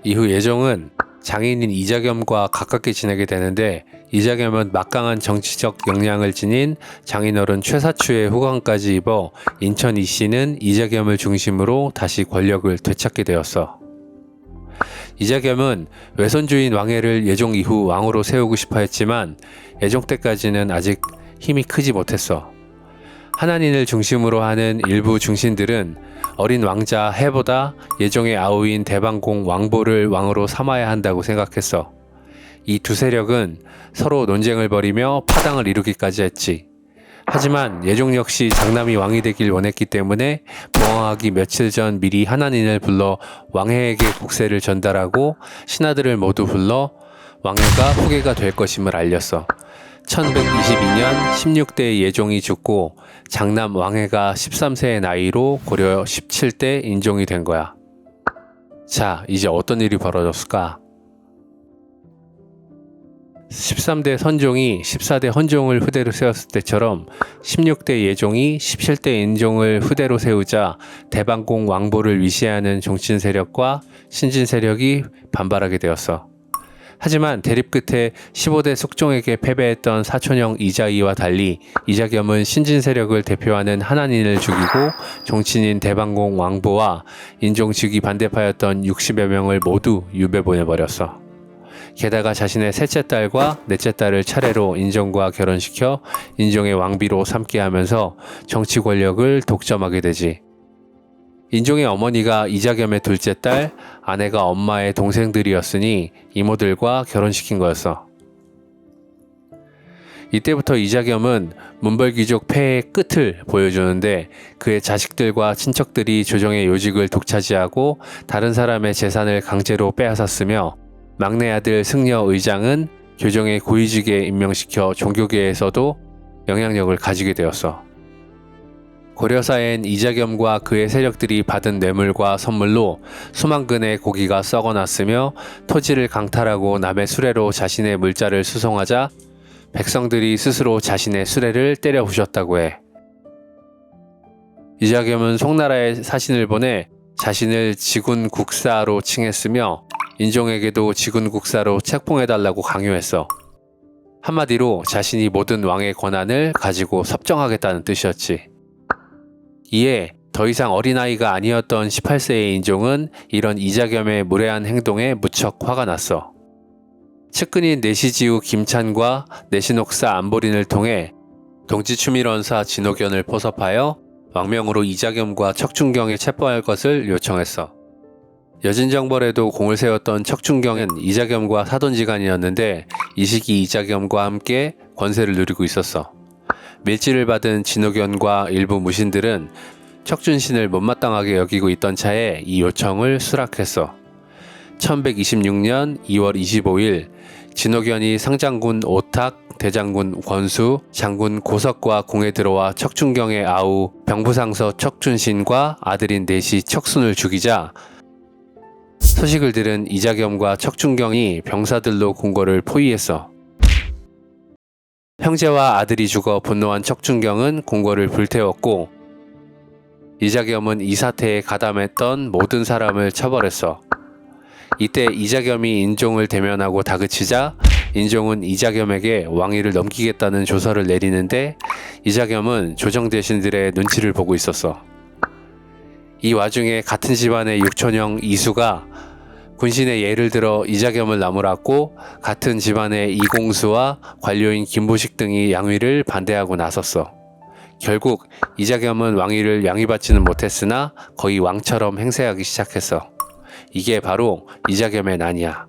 이후 예종은 장인인 이자겸과 가깝게 지내게 되는데 이자겸은 막강한 정치적 역량을 지닌 장인어른 최사추의 후광까지 입어 인천 이씨는 이자겸을 중심으로 다시 권력을 되찾게 되었어. 이자겸은 외손주인 왕해를 예종 이후 왕으로 세우고 싶어 했지만 예종 때까지는 아직 힘이 크지 못했어. 하나님을 중심으로 하는 일부 중신들은 어린 왕자 해보다 예종의 아우인 대방공 왕보를 왕으로 삼아야 한다고 생각했어. 이 두 세력은 서로 논쟁을 벌이며 파당을 이루기까지 했지. 하지만 예종 역시 장남이 왕이 되길 원했기 때문에 부왕하기 며칠 전 미리 하나님을 불러 왕해에게 국세를 전달하고 신하들을 모두 불러 왕해가 후계가 될 것임을 알렸어. 1122년 16대 예종이 죽고 장남 왕해가 13세의 나이로 고려 17대 인종이 된 거야. 자, 이제 어떤 일이 벌어졌을까? 13대 선종이 14대 헌종을 후대로 세웠을 때처럼 16대 예종이 17대 인종을 후대로 세우자 대방공 왕보를 위시하는 종친 세력과 신진 세력이 반발하게 되었어. 하지만 대립 끝에 15대 숙종에게 패배했던 사촌형 이자이와 달리 이자겸은 신진 세력을 대표하는 하나님을 죽이고 종친인 대방공 왕보와 인종 즉위 반대파였던 60여 명을 모두 유배 보내버렸어. 게다가 자신의 셋째 딸과 넷째 딸을 차례로 인종과 결혼시켜 인종의 왕비로 삼게 하면서 정치 권력을 독점하게 되지. 인종의 어머니가 이자겸의 둘째 딸, 아내가 엄마의 동생들이었으니 이모들과 결혼시킨 거였어. 이때부터 이자겸은 문벌귀족 폐해의 끝을 보여주는데 그의 자식들과 친척들이 조정의 요직을 독차지하고 다른 사람의 재산을 강제로 빼앗았으며 막내 아들 승려 의장은 교정의 고위직에 임명시켜 종교계에서도 영향력을 가지게 되었어. 고려사엔 이자겸과 그의 세력들이 받은 뇌물과 선물로 수만 근의 고기가 썩어났으며 토지를 강탈하고 남의 수레로 자신의 물자를 수송하자 백성들이 스스로 자신의 수레를 때려 부셨다고 해. 이자겸은 송나라에 사신을 보내 자신을 지군국사로 칭했으며 인종에게도 지군국사로 책봉해달라고 강요했어. 한마디로 자신이 모든 왕의 권한을 가지고 섭정하겠다는 뜻이었지. 이에 더 이상 어린아이가 아니었던 18세의 인종은 이런 이자겸의 무례한 행동에 무척 화가 났어. 측근인 내시지우 김찬과 내신옥사 안보린을 통해 동지추밀원사 진옥연을 포섭하여 왕명으로 이자겸과 척춘경에 체포할 것을 요청했어. 여진정벌에도 공을 세웠던 척춘경은 이자겸과 사돈지간이었는데 이 시기 이자겸과 함께 권세를 누리고 있었어. 밀지를 받은 진옥연과 일부 무신들은 척준신을 못마땅하게 여기고 있던 차에 이 요청을 수락했어. 1126년 2월 25일 진옥연이 상장군 오탁, 대장군 권수, 장군 고석과 공에 들어와 척춘경의 아우 병부상서 척준신과 아들인 내시 척순을 죽이자 소식을 들은 이자겸과 척춘경이 병사들로 궁궐을 포위했어. 형제와 아들이 죽어 분노한 척춘경은 궁궐을 불태웠고 이자겸은 이 사태에 가담했던 모든 사람을 처벌했어. 이때 이자겸이 인종을 대면하고 다그치자 인종은 이자겸에게 왕위를 넘기겠다는 조서를 내리는데 이자겸은 조정 대신들의 눈치를 보고 있었어. 이 와중에 같은 집안의 육촌형 이수가 군신의 예를 들어 이자겸을 나무랐고 같은 집안의 이공수와 관료인 김부식 등이 양위를 반대하고 나섰어. 결국 이자겸은 왕위를 양위받지는 못했으나 거의 왕처럼 행세하기 시작했어. 이게 바로 이자겸의 난이야.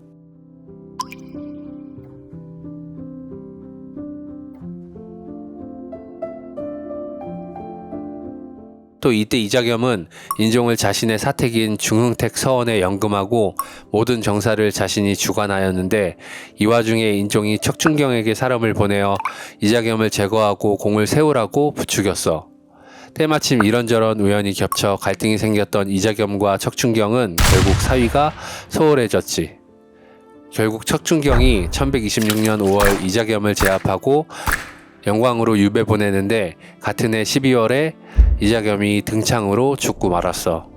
또 이때 이자겸은 인종을 자신의 사택인 중흥택 서원에 연금하고 모든 정사를 자신이 주관하였는데 이 와중에 인종이 척춘경에게 사람을 보내어 이자겸을 제거하고 공을 세우라고 부추겼어. 때마침 이런저런 우연이 겹쳐 갈등이 생겼던 이자겸과 척춘경은 결국 사위가 소홀해졌지. 결국 척춘경이 1126년 5월 이자겸을 제압하고 영광으로 유배 보내는데 같은 해 12월에 이자겸이 등창으로 죽고 말았어.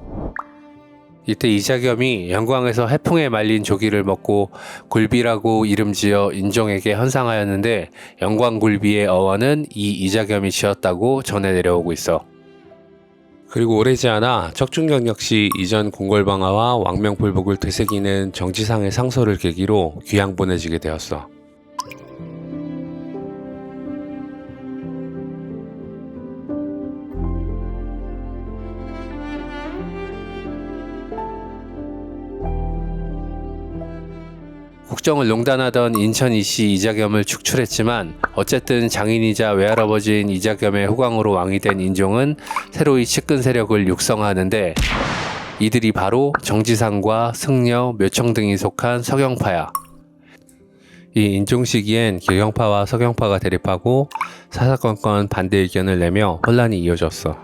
이때 이자겸이 영광에서 해풍에 말린 조기를 먹고 굴비라고 이름지어 인종에게 헌상하였는데 영광굴비의 어원은 이 이자겸이 지었다고 전해 내려오고 있어. 그리고 오래지 않아 척춘경 역시 이전 공궐방화와 왕명불복을 되새기는 정지상의 상소를 계기로 귀양 보내지게 되었어. 국정을 농단하던 인천 이씨 이자겸을 축출했지만 어쨌든 장인이자 외할아버지인 이자겸의 후광으로 왕이 된 인종은 새로이 측근 세력을 육성하는데 이들이 바로 정지상과 승려, 묘청 등이 속한 서경파야. 이 인종 시기엔 개경파와 서경파가 대립하고 사사건건 반대 의견을 내며 혼란이 이어졌어.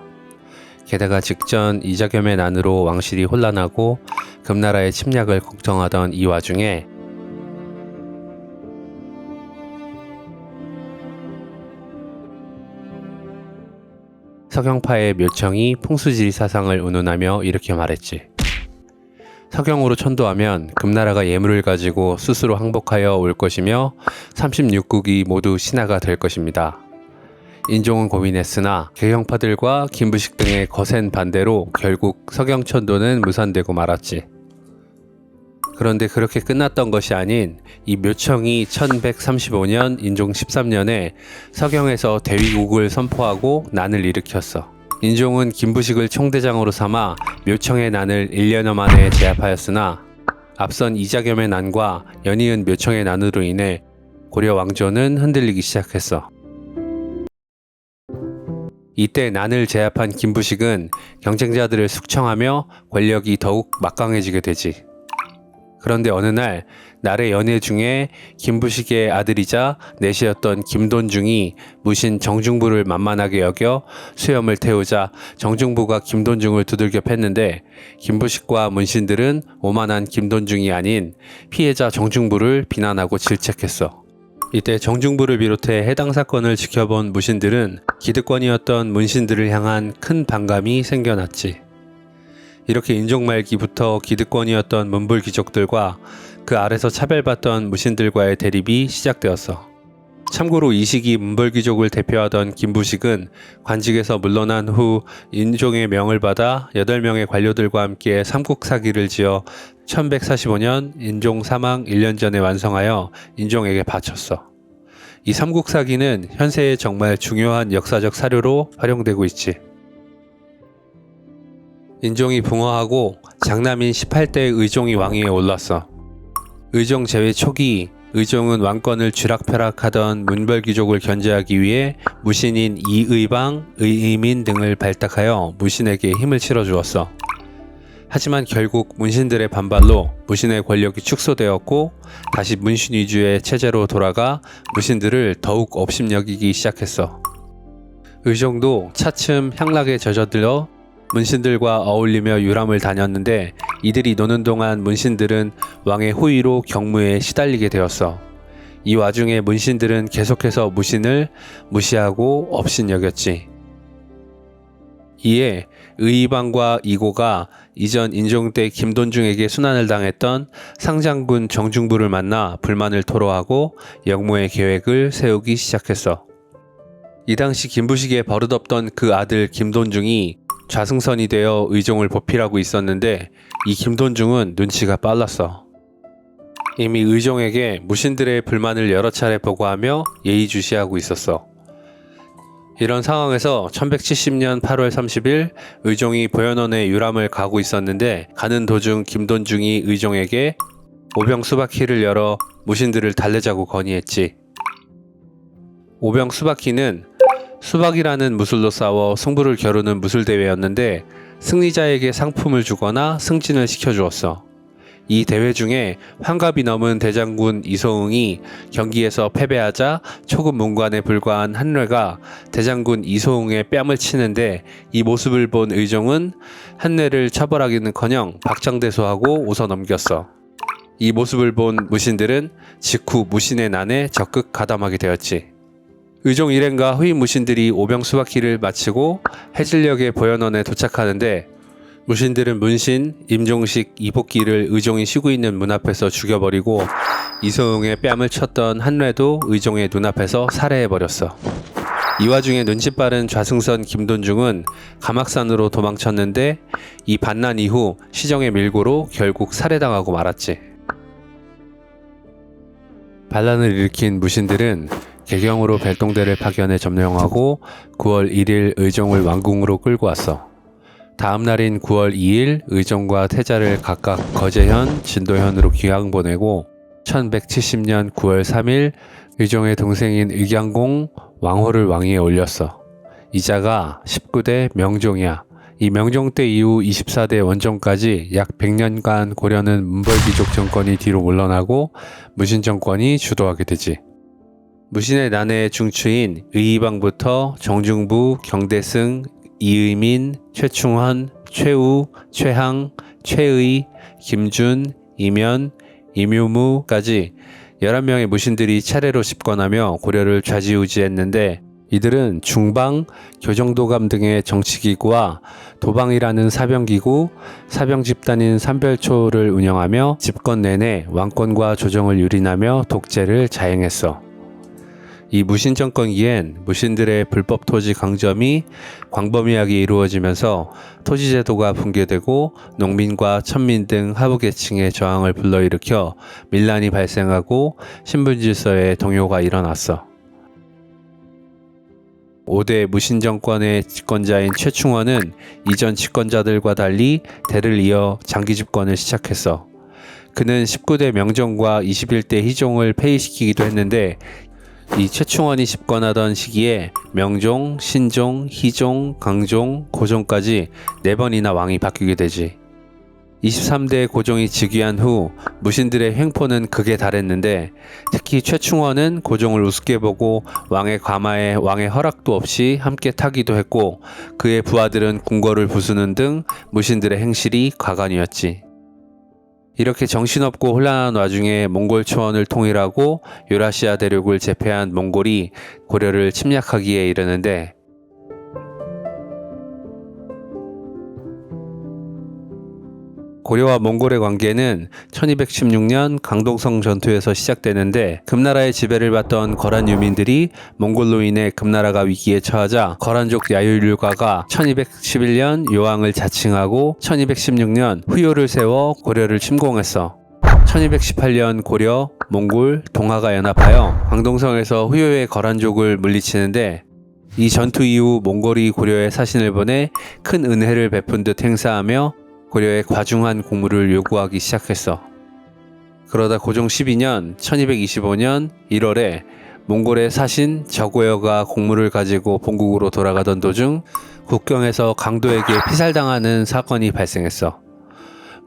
게다가 직전 이자겸의 난으로 왕실이 혼란하고 금나라의 침략을 걱정하던 이 와중에 서경파의 묘청이 풍수지리 사상을 운운하며 이렇게 말했지. 서경으로 천도하면 금나라가 예물을 가지고 스스로 항복하여 올 것이며 36국이 모두 신하가 될 것입니다. 인종은 고민했으나 개경파들과 김부식 등의 거센 반대로 결국 서경천도는 무산되고 말았지. 그런데 그렇게 끝났던 것이 아닌 이 묘청이 1135년 인종 13년에 서경에서 대위국을 선포하고 난을 일으켰어. 인종은 김부식을 총대장으로 삼아 묘청의 난을 1년여 만에 제압하였으나 앞선 이자겸의 난과 연이은 묘청의 난으로 인해 고려 왕조는 흔들리기 시작했어. 이때 난을 제압한 김부식은 경쟁자들을 숙청하며 권력이 더욱 막강해지게 되지. 그런데 어느 날 날의 연회 중에 김부식의 아들이자 내시였던 김돈중이 무신 정중부를 만만하게 여겨 수염을 태우자 정중부가 김돈중을 두들겨 팼는데 김부식과 문신들은 오만한 김돈중이 아닌 피해자 정중부를 비난하고 질책했어. 이때 정중부를 비롯해 해당 사건을 지켜본 무신들은 기득권이었던 문신들을 향한 큰 반감이 생겨났지. 이렇게 인종 말기부터 기득권이었던 문불 귀족들과 그 아래서 차별받던 무신들과의 대립이 시작되었어. 참고로 이 시기 문벌귀족을 대표하던 김부식은 관직에서 물러난 후 인종의 명을 받아 8명의 관료들과 함께 삼국사기를 지어 1145년 인종 사망 1년 전에 완성하여 인종에게 바쳤어. 이 삼국사기는 현세에 정말 중요한 역사적 사료로 활용되고 있지. 인종이 붕어하고 장남인 18대 의종이 왕위에 올랐어. 의종 제위 초기 의종은 왕권을 쥐락펴락하던 문벌귀족을 견제하기 위해 무신인 이의방, 의의민 등을 발탁하여 무신에게 힘을 실어주었어. 하지만 결국 문신들의 반발로 무신의 권력이 축소되었고 다시 문신 위주의 체제로 돌아가 무신들을 더욱 업신여기기 시작했어. 의종도 차츰 향락에 젖어들어 문신들과 어울리며 유람을 다녔는데 이들이 노는 동안 문신들은 왕의 호위로 경무에 시달리게 되었어. 이 와중에 문신들은 계속해서 무신을 무시하고 업신여겼지. 이에 의의방과 이고가 이전 인종 때 김돈중에게 순환을 당했던 상장군 정중부를 만나 불만을 토로하고 역무의 계획을 세우기 시작했어. 이 당시 김부식의 버릇없던 그 아들 김돈중이 좌승선이 되어 의종을 보필하고 있었는데 이 김돈중은 눈치가 빨랐어. 이미 의종에게 무신들의 불만을 여러 차례 보고하며 예의주시하고 있었어. 이런 상황에서 1170년 8월 30일 의종이 보현원에 유람을 가고 있었는데 가는 도중 김돈중이 의종에게 오병 수바키를 열어 무신들을 달래자고 건의했지. 오병 수바키는 수박이라는 무술로 싸워 승부를 겨루는 무술대회였는데 승리자에게 상품을 주거나 승진을 시켜주었어. 이 대회 중에 환갑이 넘은 대장군 이소응이 경기에서 패배하자 초급 문관에 불과한 한뇌가 대장군 이소응의 뺨을 치는데 이 모습을 본 의종은 한뇌를 처벌하기는커녕 박장대소하고 웃어넘겼어. 이 모습을 본 무신들은 직후 무신의 난에 적극 가담하게 되었지. 의종 일행과 후임 무신들이 오병수바키를 마치고 해질녘에 보현원에 도착하는데 무신들은 문신, 임종식, 이복기를 의종이 쉬고 있는 문 앞에서 죽여버리고 이소응의 뺨을 쳤던 한뇌도 의종의 눈앞에서 살해해버렸어. 이 와중에 눈치 빠른 좌승선 김돈중은 가막산으로 도망쳤는데 이 반난 이후 시정의 밀고로 결국 살해당하고 말았지. 반란을 일으킨 무신들은 개경으로 별동대를 파견해 점령하고 9월 1일 의종을 왕궁으로 끌고 왔어. 다음 날인 9월 2일 의종과 태자를 각각 거제현, 진도현으로 귀양 보내고 1170년 9월 3일 의종의 동생인 의경공 왕호를 왕위에 올렸어. 이자가 19대 명종이야. 이 명종 때 이후 24대 원종까지 약 100년간 고려는 문벌귀족 정권이 뒤로 물러나고 무신 정권이 주도하게 되지. 무신의 난해의 중추인 의의방부터 정중부, 경대승, 이의민, 최충헌, 최우, 최항, 최의, 김준, 이면, 임유무까지 11명의 무신들이 차례로 집권하며 고려를 좌지우지했는데 이들은 중방, 교정도감 등의 정치기구와 도방이라는 사병기구, 사병집단인 삼별초를 운영하며 집권 내내 왕권과 조정을 유린하며 독재를 자행했어. 이 무신 정권기엔 무신들의 불법 토지 강점이 광범위하게 이루어지면서 토지제도가 붕괴되고 농민과 천민 등 하부계층의 저항을 불러일으켜 밀란이 발생하고 신분질서의 동요가 일어났어. 5대 무신 정권의 집권자인 최충헌은 이전 집권자들과 달리 대를 이어 장기 집권을 시작했어. 그는 19대 명종과 21대 희종을 폐위시키기도 했는데 이 최충헌이 집권하던 시기에 명종, 신종, 희종, 강종, 고종까지 4번이나 왕이 바뀌게 되지. 23대 고종이 즉위한 후 무신들의 횡포는 극에 달했는데 특히 최충헌은 고종을 우습게 보고 왕의 과마에 왕의 허락도 없이 함께 타기도 했고 그의 부하들은 궁궐을 부수는 등 무신들의 행실이 가관이었지. 이렇게 정신없고 혼란한 와중에 몽골 초원을 통일하고 유라시아 대륙을 제패한 몽골이 고려를 침략하기에 이르는데 고려와 몽골의 관계는 1216년 강동성 전투에서 시작되는데 금나라의 지배를 받던 거란 유민들이 몽골로 인해 금나라가 위기에 처하자 거란족 야율류가가 1211년 요왕을 자칭하고 1216년 후요를 세워 고려를 침공했어. 1218년 고려, 몽골, 동하가 연합하여 강동성에서 후요의 거란족을 물리치는데 이 전투 이후 몽골이 고려에 사신을 보내 큰 은혜를 베푼 듯 행사하며 고려에 과중한 공물을 요구하기 시작했어. 그러다 고종 12년 1225년 1월에 몽골의 사신 저고여가 공물을 가지고 본국으로 돌아가던 도중 국경에서 강도에게 피살당하는 사건이 발생했어.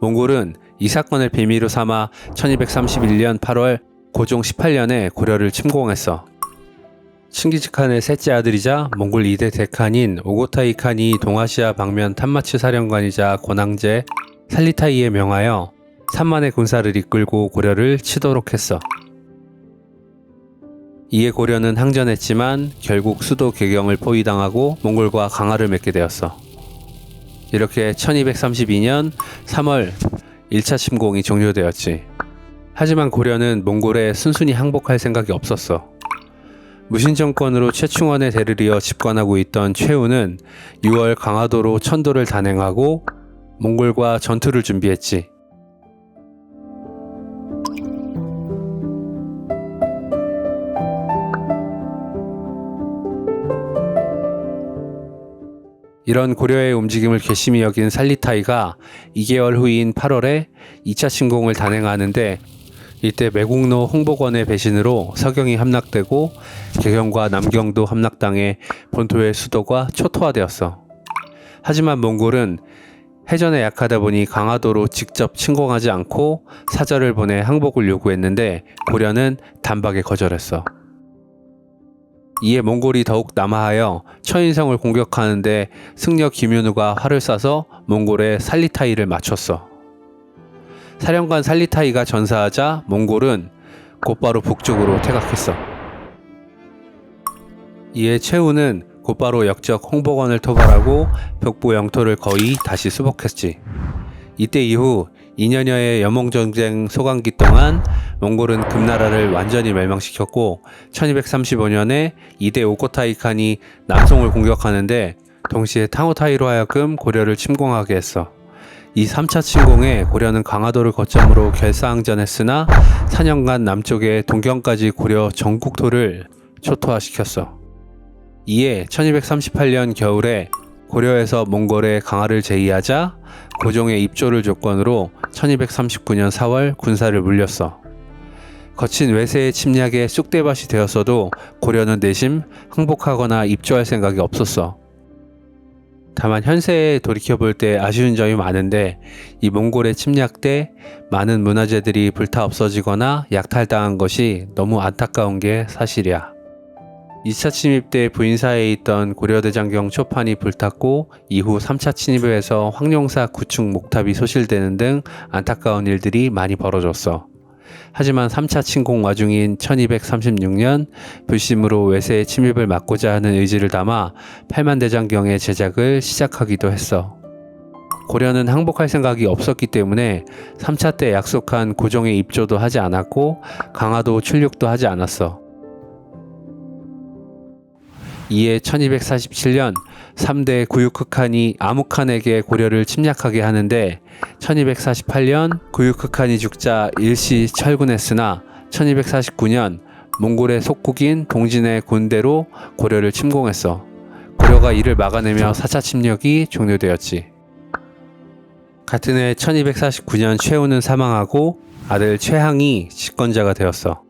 몽골은 이 사건을 빌미로 삼아 1231년 8월 고종 18년에 고려를 침공했어. 칭기즈칸의 셋째 아들이자 몽골 2대 대칸인 오고타이 칸이 동아시아 방면 탐마치 사령관이자 권황제 살리타이에 명하여 3만의 군사를 이끌고 고려를 치도록 했어. 이에 고려는 항전했지만 결국 수도 개경을 포위당하고 몽골과 강화를 맺게 되었어. 이렇게 1232년 3월 1차 침공이 종료되었지. 하지만 고려는 몽골에 순순히 항복할 생각이 없었어. 무신정권으로 최충원의 대를 이어 집권하고 있던 최후는 6월 강화도로 천도를 단행하고 몽골과 전투를 준비했지. 이런 고려의 움직임을 괘씸히 여긴 살리타이가 2개월 후인 8월에 2차 침공을 단행하는데 이때 매국노 홍복원의 배신으로 서경이 함락되고 개경과 남경도 함락당해 본토의 수도가 초토화되었어. 하지만 몽골은 해전에 약하다 보니 강화도로 직접 침공하지 않고 사절을 보내 항복을 요구했는데 고려는 단박에 거절했어. 이에 몽골이 더욱 남하하여 처인성을 공격하는데 승려 김윤우가 활을 쏴서 몽골의 살리타이를 맞췄어. 사령관 살리타이가 전사하자 몽골은 곧바로 북쪽으로 퇴각했어. 이에 최후는 곧바로 역적 홍복원을 토벌하고 벽부 영토를 거의 다시 수복했지. 이때 이후 2년여의 여몽전쟁 소강기 동안 몽골은 금나라를 완전히 멸망시켰고 1235년에 2대 오고타이 칸이 남송을 공격하는데 동시에 탕호타이로 하여금 고려를 침공하게 했어. 이 3차 침공에 고려는 강화도를 거점으로 결사항전했으나 4년간 남쪽의 동경까지 고려 전국토를 초토화시켰어. 이에 1238년 겨울에 고려에서 몽골의 강화를 제의하자 고종의 입조를 조건으로 1239년 4월 군사를 물렸어. 거친 외세의 침략에 쑥대밭이 되었어도 고려는 내심 항복하거나 입조할 생각이 없었어. 다만 현세에 돌이켜볼 때 아쉬운 점이 많은데 이 몽골의 침략 때 많은 문화재들이 불타 없어지거나 약탈당한 것이 너무 안타까운 게 사실이야. 2차 침입 때 부인사에 있던 고려대장경 초판이 불탔고 이후 3차 침입을 해서 황룡사 구축 목탑이 소실되는 등 안타까운 일들이 많이 벌어졌어. 하지만 3차 침공 와중인 1236년 불심으로 외세의 침입을 막고자 하는 의지를 담아 팔만대장경의 제작을 시작하기도 했어. 고려는 항복할 생각이 없었기 때문에 3차 때 약속한 고종의 입조도 하지 않았고 강화도 출륙도 하지 않았어. 이에 1247년 3대 구유크칸이 아무칸에게 고려를 침략하게 하는데 1248년 구유크칸이 죽자 일시 철군했으나 1249년 몽골의 속국인 동진의 군대로 고려를 침공했어. 고려가 이를 막아내며 4차 침략이 종료되었지. 같은 해 1249년 최후는 사망하고 아들 최항이 집권자가 되었어.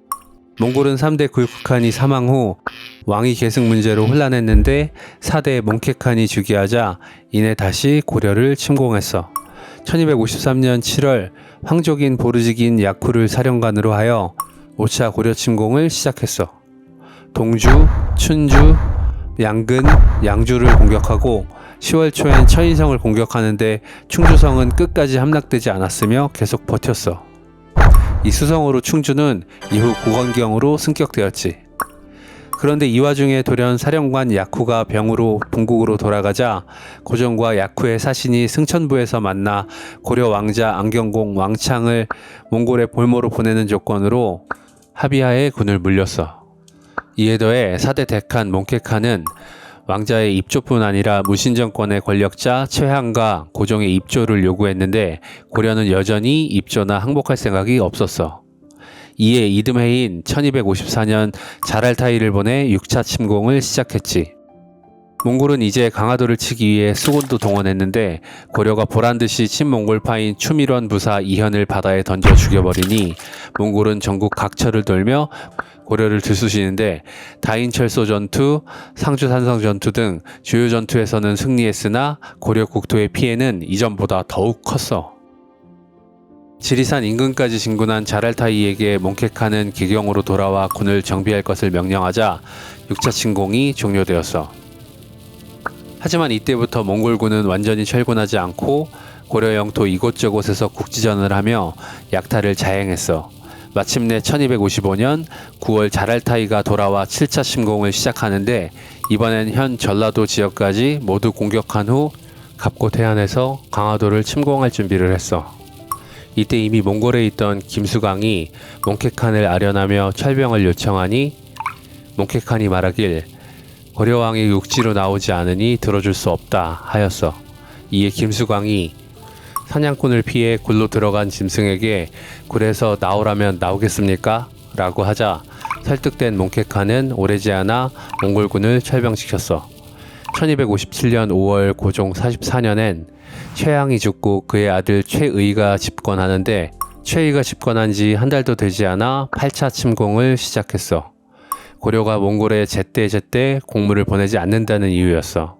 몽골은 3대 구유크칸이 사망 후 왕위 계승 문제로 혼란했는데 4대 몽케칸이 즉위하자 이내 다시 고려를 침공했어. 1253년 7월 황족인 보르직인 야쿠를 사령관으로 하여 5차 고려 침공을 시작했어. 동주, 춘주, 양근, 양주를 공격하고 10월 초엔 처인성을 공격하는데 충주성은 끝까지 함락되지 않았으며 계속 버텼어. 이 수성으로 충주는 이후 고건경으로 승격되었지. 그런데 이 와중에 돌연 사령관 야쿠가 병으로 본국으로 돌아가자 고종과 야쿠의 사신이 승천부에서 만나 고려 왕자 안경공 왕창을 몽골에 볼모로 보내는 조건으로 합의하에 군을 물렸어. 이에 더해 사대 대칸 몽케칸은 왕자의 입조뿐 아니라 무신정권의 권력자 최항과 고종의 입조를 요구했는데 고려는 여전히 입조나 항복할 생각이 없었어. 이에 이듬해인 1254년 자랄타이를 보내 6차 침공을 시작했지. 몽골은 이제 강화도를 치기 위해 수군도 동원했는데 고려가 보란듯이 친몽골파인 추밀원 부사 이현을 바다에 던져 죽여버리니 몽골은 전국 각처를 돌며 고려를 들쑤시는데 다인철소 전투, 상주산성 전투 등 주요 전투에서는 승리했으나 고려 국토의 피해는 이전보다 더욱 컸어. 지리산 인근까지 진군한 자랄타이에게 몽케칸은 기경으로 돌아와 군을 정비할 것을 명령하자 6차 침공이 종료되었어. 하지만 이때부터 몽골군은 완전히 철군하지 않고 고려 영토 이곳저곳에서 국지전을 하며 약탈을 자행했어. 마침내 1255년 9월 자랄타이가 돌아와 7차 침공을 시작하는데 이번엔 현 전라도 지역까지 모두 공격한 후 갑곶 해안에서 강화도를 침공할 준비를 했어. 이때 이미 몽골에 있던 김수광이 몽케칸을 아련하며 철병을 요청하니 몽케칸이 말하길 고려왕이 육지로 나오지 않으니 들어줄 수 없다 하였어. 이에 김수광이 사냥꾼을 피해 굴로 들어간 짐승에게 굴에서 나오라면 나오겠습니까? 라고 하자 설득된 몽케칸은 오래지 않아 몽골군을 철병시켰어. 1257년 5월 고종 44년엔 최항이 죽고 그의 아들 최의가 집권하는데 최의가 집권한 지 한 달도 되지 않아 8차 침공을 시작했어. 고려가 몽골에 제때 공물을 보내지 않는다는 이유였어.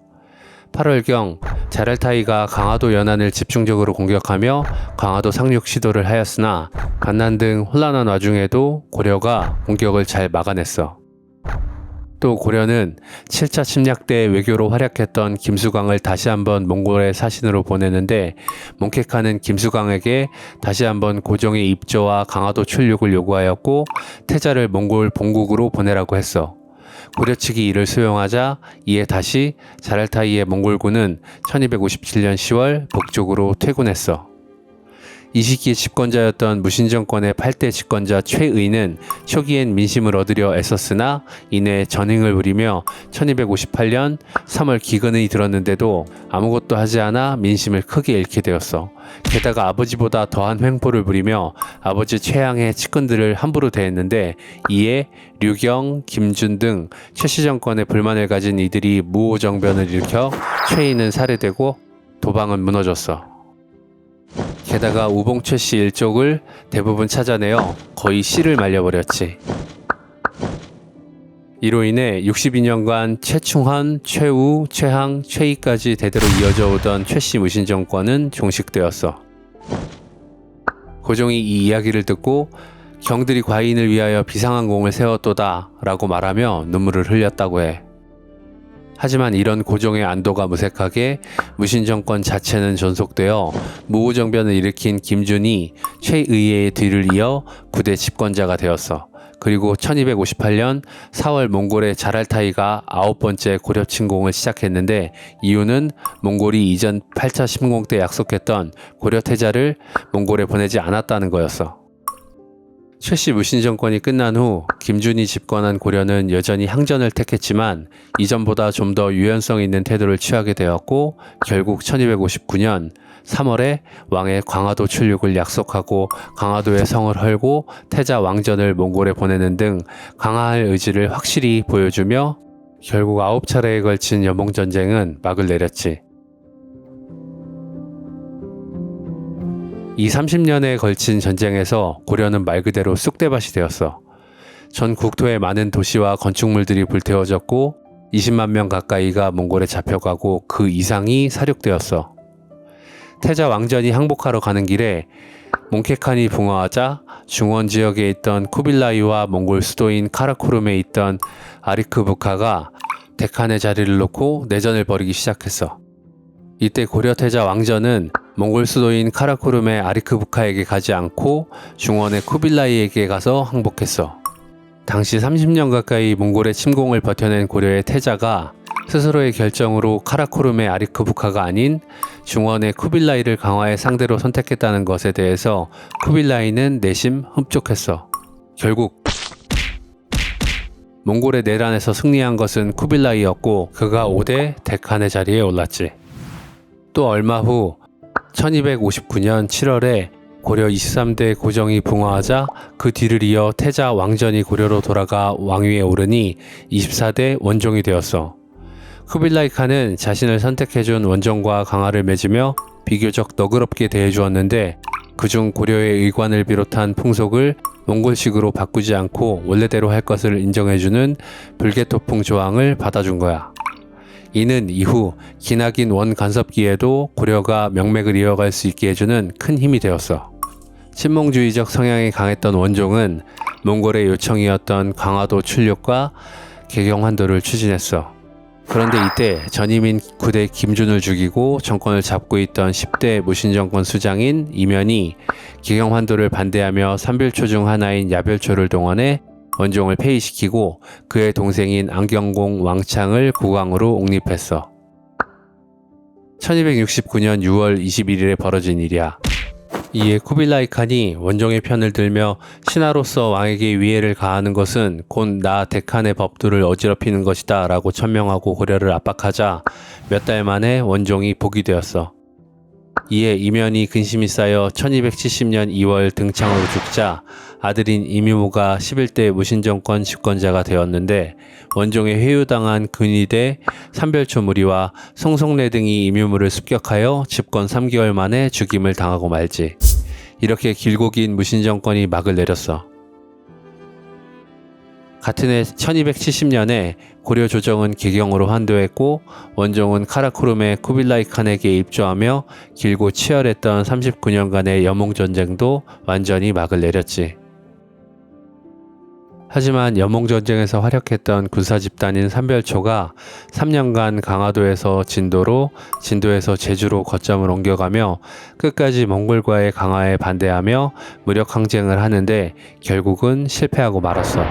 8월경 자랄타이가 강화도 연안을 집중적으로 공격하며 강화도 상륙 시도를 하였으나 반난 등 혼란한 와중에도 고려가 공격을 잘 막아냈어. 또 고려는 7차 침략 때 외교로 활약했던 김수광을 다시 한번 몽골의 사신으로 보내는데 몽케칸은 김수광에게 다시 한번 고종의 입조와 강화도 출륙을 요구하였고 태자를 몽골 본국으로 보내라고 했어. 고려 측이 이를 수용하자 이에 다시 자랄타이의 몽골군은 1257년 10월 북쪽으로 퇴군했어. 이 시기에 집권자였던 무신정권의 8대 집권자 최의는 초기엔 민심을 얻으려 애썼으나 이내 전횡을 부리며 1258년 3월 기근이 들었는데도 아무것도 하지 않아 민심을 크게 잃게 되었어. 게다가 아버지보다 더한 횡포를 부리며 아버지 최항의 측근들을 함부로 대했는데 이에 류경, 김준 등 최씨 정권에 불만을 가진 이들이 무오정변을 일으켜 최의는 살해되고 도방은 무너졌어. 게다가 우봉 최씨 일족을 대부분 찾아내어 거의 씨를 말려버렸지. 이로 인해 62년간 최충헌, 최우, 최항, 최희까지 대대로 이어져 오던 최씨 무신정권은 종식되었어. 고종이 이 이야기를 듣고 경들이 과인을 위하여 비상한 공을 세웠도다 라고 말하며 눈물을 흘렸다고 해. 하지만 이런 고종의 안도가 무색하게 무신정권 자체는 존속되어 무오정변을 일으킨 김준이 최의의 뒤를 이어 9대 집권자가 되었어. 그리고 1258년 4월 몽골의 자랄타이가 9번째 고려 침공을 시작했는데 이유는 몽골이 이전 8차 침공 때 약속했던 고려 태자를 몽골에 보내지 않았다는 거였어. 최씨 무신정권이 끝난 후 김준이 집권한 고려는 여전히 항전을 택했지만 이전보다 좀 더 유연성 있는 태도를 취하게 되었고 결국 1259년 3월에 왕의 강화도 출륙을 약속하고 강화도에 성을 헐고 태자 왕전을 몽골에 보내는 등 강화할 의지를 확실히 보여주며 결국 9차례에 걸친 연봉전쟁은 막을 내렸지. 이 30년에 걸친 전쟁에서 고려는 말 그대로 쑥대밭이 되었어. 전 국토의 많은 도시와 건축물들이 불태워졌고 20만 명 가까이가 몽골에 잡혀가고 그 이상이 사륙되었어. 태자 왕전이 항복하러 가는 길에 몽케칸이 붕어하자 중원 지역에 있던 쿠빌라이와 몽골 수도인 카라코룸에 있던 아리크부카가 데칸의 자리를 놓고 내전을 벌이기 시작했어. 이때 고려 태자 왕전은 몽골 수도인 카라코룸의 아리크부카에게 가지 않고 중원의 쿠빌라이에게 가서 항복했어. 당시 30년 가까이 몽골의 침공을 버텨낸 고려의 태자가 스스로의 결정으로 카라코름의 아리크부카가 아닌 중원의 쿠빌라이를 강화의 상대로 선택했다는 것에 대해서 쿠빌라이는 내심 흡족했어. 결국 몽골의 내란에서 승리한 것은 쿠빌라이였고 그가 5대 데칸의 자리에 올랐지. 또 얼마 후 1259년 7월에 고려 23대 고정이 붕어하자 그 뒤를 이어 태자 왕전이 고려로 돌아가 왕위에 오르니 24대 원종이 되었어. 쿠빌라이 칸은 자신을 선택해준 원종과 강화를 맺으며 비교적 너그럽게 대해주었는데 그중 고려의 의관을 비롯한 풍속을 몽골식으로 바꾸지 않고 원래대로 할 것을 인정해주는 불개토풍 조항을 받아준 거야. 이는 이후 기나긴 원 간섭기에도 고려가 명맥을 이어갈 수 있게 해주는 큰 힘이 되었어. 친몽주의적 성향이 강했던 원종은 몽골의 요청이었던 강화도 출력과 개경환도를 추진했어. 그런데 이때 전임인 구대 김준을 죽이고 정권을 잡고 있던 10대 무신정권 수장인 이면이 개경환도를 반대하며 삼별초 중 하나인 야별초를 동원해 원종을 폐위시키고 그의 동생인 안경공 왕창을 국왕으로 옹립했어. 1269년 6월 21일에 벌어진 일이야. 이에 쿠빌라이 칸이 원종의 편을 들며 신하로서 왕에게 위해를 가하는 것은 곧 나 데칸의 법도를 어지럽히는 것이다 라고 천명하고 고려를 압박하자 몇 달 만에 원종이 복위되었어. 이에 이면이 근심이 쌓여 1270년 2월 등창으로 죽자 아들인 이묘모가 11대 무신정권 집권자가 되었는데 원종의 회유당한 근위대 삼별초 무리와 송송래 등이 이묘모를 습격하여 집권 3개월 만에 죽임을 당하고 말지. 이렇게 길고 긴 무신정권이 막을 내렸어. 같은 해 1270년에 고려 조정은 개경으로 환도했고 원종은 카라코름의 쿠빌라이 칸에게 입조하며 길고 치열했던 39년간의 여몽전쟁도 완전히 막을 내렸지. 하지만 여몽전쟁에서 활약했던 군사 집단인 삼별초가 3년간 강화도에서 진도로, 진도에서 제주로 거점을 옮겨가며 끝까지 몽골과의 강화에 반대하며 무력 항쟁을 하는데 결국은 실패하고 말았어.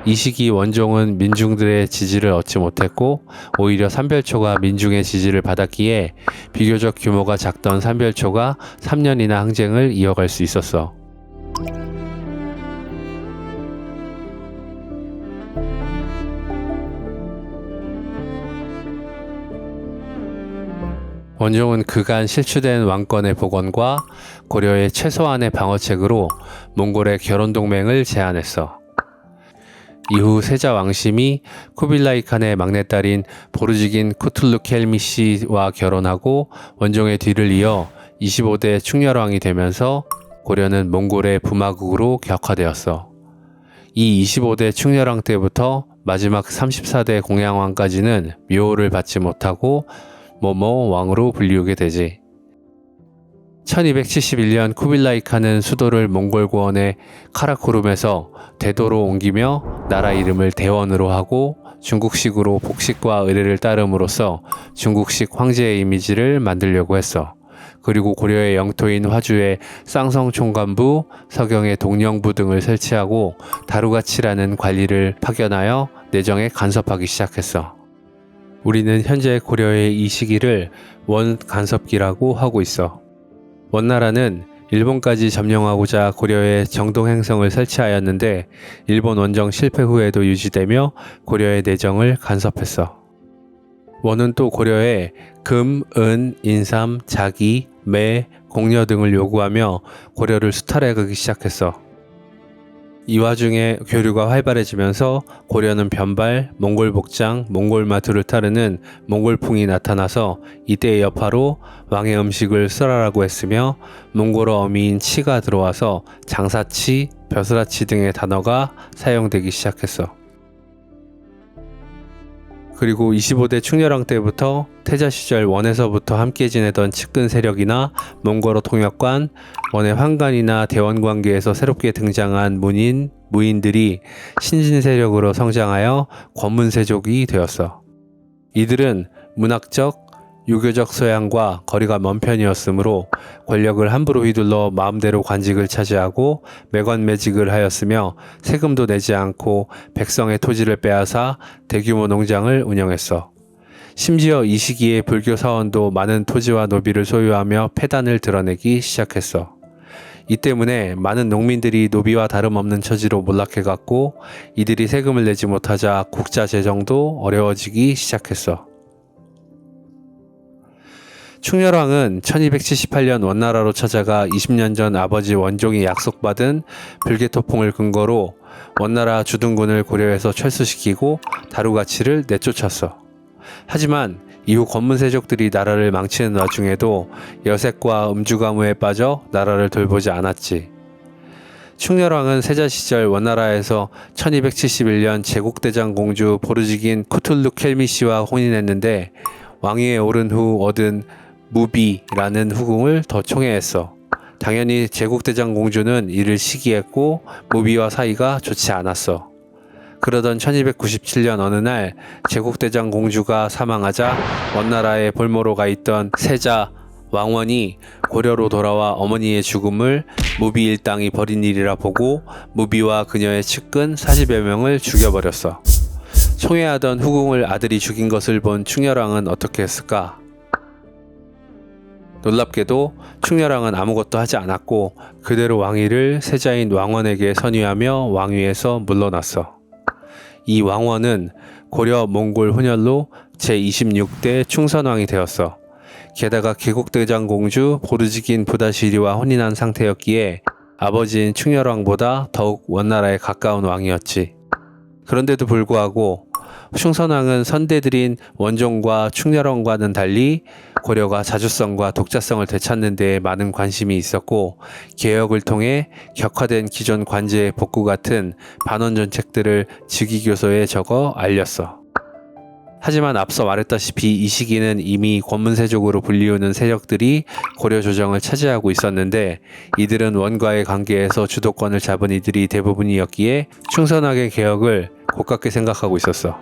이 시기 원종은 민중들의 지지를 얻지 못했고 오히려 삼별초가 민중의 지지를 받았기에 비교적 규모가 작던 삼별초가 3년이나 항쟁을 이어갈 수 있었어. 원종은 그간 실추된 왕권의 복원과 고려의 최소한의 방어책으로 몽골의 결혼동맹을 제안했어. 이후 세자 왕심이 쿠빌라이 칸의 막내딸인 보르지긴 쿠툴루켈미씨와 결혼하고 원종의 뒤를 이어 25대 충렬왕이 되면서 고려는 몽골의 부마국으로 격화되었어. 이 25대 충렬왕 때부터 마지막 34대 공양왕까지는 묘호를 받지 못하고 모모 왕으로 불리우게 되지. 1271년 쿠빌라이 칸은 수도를 몽골 고원의 카라코름에서 대도로 옮기며 나라 이름을 대원으로 하고 중국식으로 복식과 의례를 따름으로써 중국식 황제의 이미지를 만들려고 했어. 그리고 고려의 영토인 화주에 쌍성 총관부, 서경의 동령부 등을 설치하고 다루가치라는 관리를 파견하여 내정에 간섭하기 시작했어. 우리는 현재 고려의 이 시기를 원 간섭기라고 하고 있어. 원나라는 일본까지 점령하고자 고려에 정동행성을 설치하였는데 일본 원정 실패 후에도 유지되며 고려의 내정을 간섭했어. 원은 또 고려에 금, 은, 인삼, 자기, 매, 공려 등을 요구하며 고려를 수탈해가기 시작했어. 이 와중에 교류가 활발해지면서 고려는 변발, 몽골 복장, 몽골 마투를 따르는 몽골풍이 나타나서 이때의 여파로 왕의 음식을 쓰라라고 했으며 몽골어 어미인 치가 들어와서 장사치, 벼슬아치 등의 단어가 사용되기 시작했어. 그리고 25대 충렬왕 때부터 태자 시절 원에서부터 함께 지내던 측근 세력이나 몽골어 통역관, 원의 환관이나 대원 관계에서 새롭게 등장한 문인, 무인들이 신진 세력으로 성장하여 권문세족이 되었어. 이들은 문학적, 유교적 소양과 거리가 먼 편이었으므로 권력을 함부로 휘둘러 마음대로 관직을 차지하고 매관매직을 하였으며 세금도 내지 않고 백성의 토지를 빼앗아 대규모 농장을 운영했어. 심지어 이 시기에 불교 사원도 많은 토지와 노비를 소유하며 폐단을 드러내기 시작했어. 이 때문에 많은 농민들이 노비와 다름없는 처지로 몰락해갔고 이들이 세금을 내지 못하자 국자 재정도 어려워지기 시작했어. 충렬왕은 1278년 원나라로 찾아가 20년 전 아버지 원종이 약속받은 불개토풍을 근거로 원나라 주둔군을 고려해서 철수시키고 다루가치를 내쫓았어. 하지만 이후 권문세족들이 나라를 망치는 와중에도 여색과 음주가무에 빠져 나라를 돌보지 않았지. 충렬왕은 세자 시절 원나라에서 1271년 제국대장 공주 보르지긴 쿠툴룩 켈미씨와 혼인했는데 왕위에 오른 후 얻은 무비라는 후궁을 더 총애했어. 당연히 제국대장 공주는 이를 시기했고 무비와 사이가 좋지 않았어. 그러던 1297년 어느 날 제국대장 공주가 사망하자 원나라에 볼모로 가 있던 세자 왕원이 고려로 돌아와 어머니의 죽음을 무비 일당이 벌인 일이라 보고 무비와 그녀의 측근 40여 명을 죽여버렸어. 총애하던 후궁을 아들이 죽인 것을 본 충렬왕은 어떻게 했을까? 놀랍게도 충렬왕은 아무것도 하지 않았고 그대로 왕위를 세자인 왕원에게 선위하며 왕위에서 물러났어. 이 왕원은 고려 몽골 혼혈로 제26대 충선왕이 되었어. 게다가 개국대장 공주 보르지긴 부다시리와 혼인한 상태였기에 아버지인 충렬왕보다 더욱 원나라에 가까운 왕이었지. 그런데도 불구하고 충선왕은 선대들인 원종과 충렬왕과는 달리 고려가 자주성과 독자성을 되찾는 데에 많은 관심이 있었고 개혁을 통해 격화된 기존 관제의 복구 같은 반원 정책들을 즉위교서에 적어 알렸어. 하지만 앞서 말했다시피 이 시기는 이미 권문세족으로 불리우는 세력들이 고려 조정을 차지하고 있었는데 이들은 원과의 관계에서 주도권을 잡은 이들이 대부분이었기에 충선왕의 개혁을 고깝게 생각하고 있었어.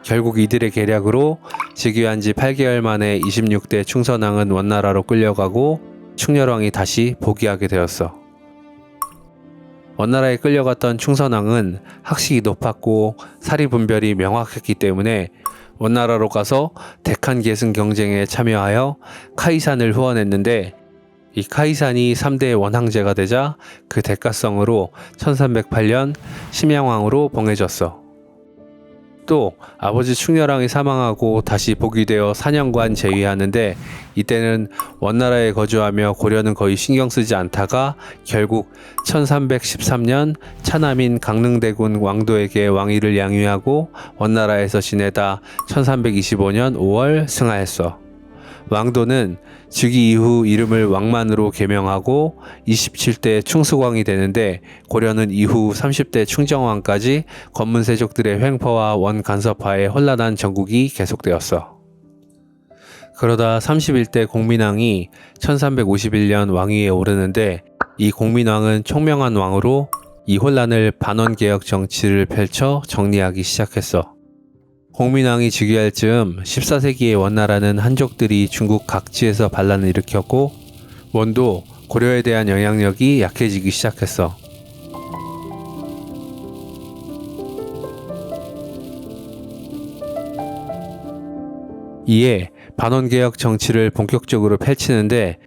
결국 이들의 계략으로 즉위한 지 8개월 만에 26대 충선왕은 원나라로 끌려가고 충렬왕이 다시 복위하게 되었어. 원나라에 끌려갔던 충선왕은 학식이 높았고 사리분별이 명확했기 때문에 원나라로 가서 대칸 계승 경쟁에 참여하여 카이산을 후원했는데 이 카이산이 3대 원황제가 되자 그 대가성으로 1308년 심양왕으로 봉해졌어. 또 아버지 충렬왕이 사망하고 다시 복위되어 4년간 재위하는데 이때는 원나라에 거주하며 고려는 거의 신경 쓰지 않다가 결국 1313년 차남인 강릉대군 왕도에게 왕위를 양위하고 원나라에서 지내다 1325년 5월 승하했어. 왕도는 즉위 이후 이름을 왕만으로 개명하고 27대 충숙왕이 되는데 고려는 이후 30대 충정왕까지 권문세족들의 횡포와 원간섭하에 혼란한 정국이 계속되었어. 그러다 31대 공민왕이 1351년 왕위에 오르는데 이 공민왕은 총명한 왕으로 이 혼란을 반원개혁 정치를 펼쳐 정리하기 시작했어. 공민왕이 즉위할 즈음 14세기의 원나라는 한족들이 중국 각지에서 반란을 일으켰고 원도 고려에 대한 영향력이 약해지기 시작했어. 이에 반원개혁 정치를 본격적으로 펼치는데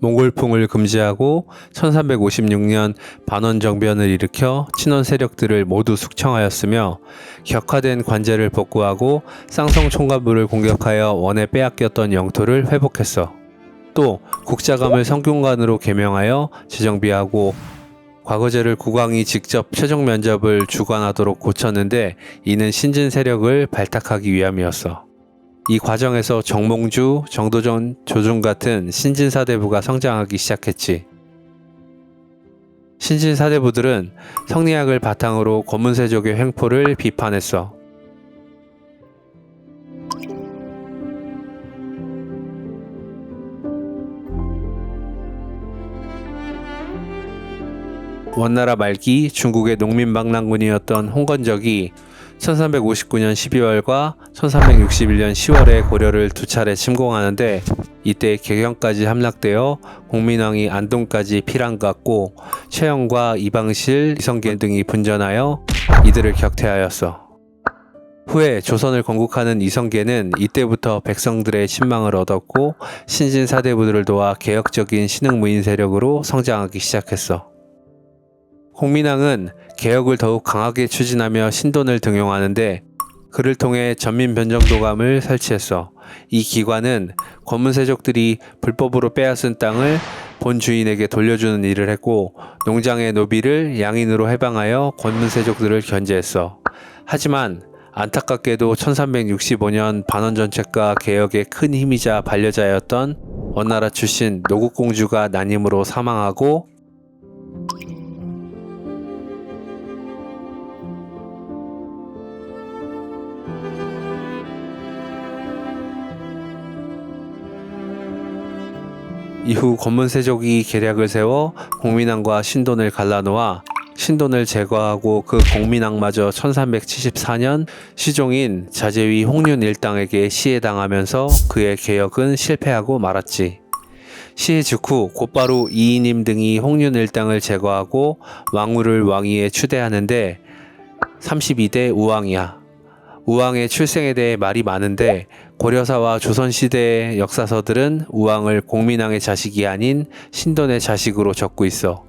몽골풍을 금지하고 1356년 반원정변을 일으켜 친원 세력들을 모두 숙청하였으며 격화된 관제를 복구하고 쌍성 총관부를 공격하여 원에 빼앗겼던 영토를 회복했어. 또 국자감을 성균관으로 개명하여 재정비하고 과거제를 국왕이 직접 최종 면접을 주관하도록 고쳤는데 이는 신진 세력을 발탁하기 위함이었어. 이 과정에서 정몽주, 정도전, 조준 같은 신진 사대부가 성장하기 시작했지. 신진 사대부들은 성리학을 바탕으로 권문세족의 횡포를 비판했어. 원나라 말기 중국의 농민방랑군이었던 홍건적이 1359년 12월과 1361년 10월에 고려를 두 차례 침공하는데 이때 개경까지 함락되어 공민왕이 안동까지 피랑갔고 최영과 이방실, 이성계 등이 분전하여 이들을 격퇴하였어. 후에 조선을 건국하는 이성계는 이때부터 백성들의 신망을 얻었고 신진사대부들을 도와 개혁적인 신흥무인 세력으로 성장하기 시작했어. 공민왕은 개혁을 더욱 강하게 추진하며 신돈을 등용하는데 그를 통해 전민변정도감을 설치했어. 이 기관은 권문세족들이 불법으로 빼앗은 땅을 본 주인에게 돌려주는 일을 했고 농장의 노비를 양인으로 해방하여 권문세족들을 견제했어. 하지만 안타깝게도 1365년 반원정책과 개혁의 큰 힘이자 반려자였던 원나라 출신 노국공주가 난임으로 사망하고 이후 권문세족이 계략을 세워 공민왕과 신돈을 갈라놓아 신돈을 제거하고 그 공민왕마저 1374년 시종인 자제위 홍윤 일당에게 시해당하면서 그의 개혁은 실패하고 말았지. 시해 직후 곧바로 이이님 등이 홍윤 일당을 제거하고 왕후를 왕위에 추대하는데 32대 우왕이야. 우왕의 출생에 대해 말이 많은데 고려사와 조선시대의 역사서들은 우왕을 공민왕의 자식이 아닌 신돈의 자식으로 적고 있어.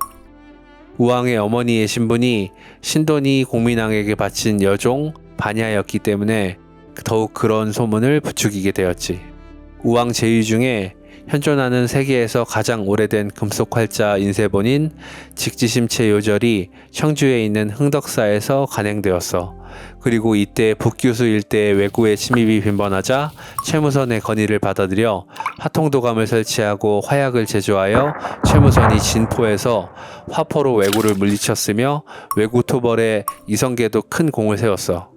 우왕의 어머니의 신분이 신돈이 공민왕에게 바친 여종 반야였기 때문에 더욱 그런 소문을 부추기게 되었지. 우왕 제위 중에 현존하는 세계에서 가장 오래된 금속 활자 인쇄본인 직지심체 요절이 청주에 있는 흥덕사에서 간행되었어. 그리고 이때 북규수 일대의 왜구의 침입이 빈번하자 최무선의 건의를 받아들여 화통도감을 설치하고 화약을 제조하여 최무선이 진포에서 화포로 왜구를 물리쳤으며 왜구 토벌에 이성계도 큰 공을 세웠어.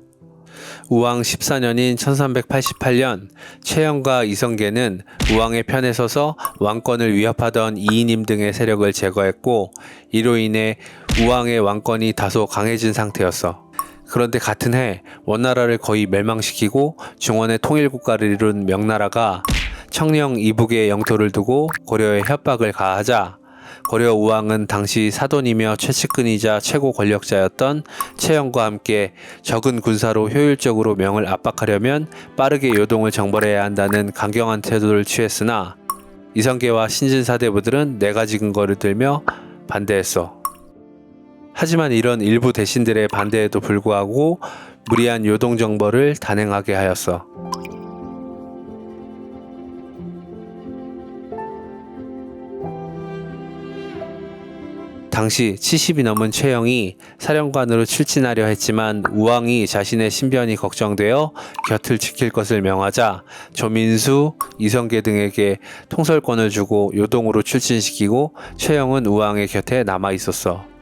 우왕 14년인 1388년 최영과 이성계는 우왕의 편에 서서 왕권을 위협하던 이이님 등의 세력을 제거했고 이로 인해 우왕의 왕권이 다소 강해진 상태였어. 그런데 같은 해 원나라를 거의 멸망시키고 중원의 통일국가를 이룬 명나라가 청령 이북의 영토를 두고 고려에 협박을 가하자 고려 우왕은 당시 사돈이며 최측근이자 최고 권력자였던 최영과 함께 적은 군사로 효율적으로 명을 압박하려면 빠르게 요동을 정벌해야 한다는 강경한 태도를 취했으나 이성계와 신진사대부들은 네 가지 근거를 들며 반대했어. 하지만 이런 일부 대신들의 반대에도 불구하고 무리한 요동 정벌을 단행하게 하였어. 당시 70이 넘은 최영이 사령관으로 출진하려 했지만 우왕이 자신의 신변이 걱정되어 곁을 지킬 것을 명하자 조민수, 이성계 등에게 통솔권을 주고 요동으로 출진시키고 최영은 우왕의 곁에 남아 있었어.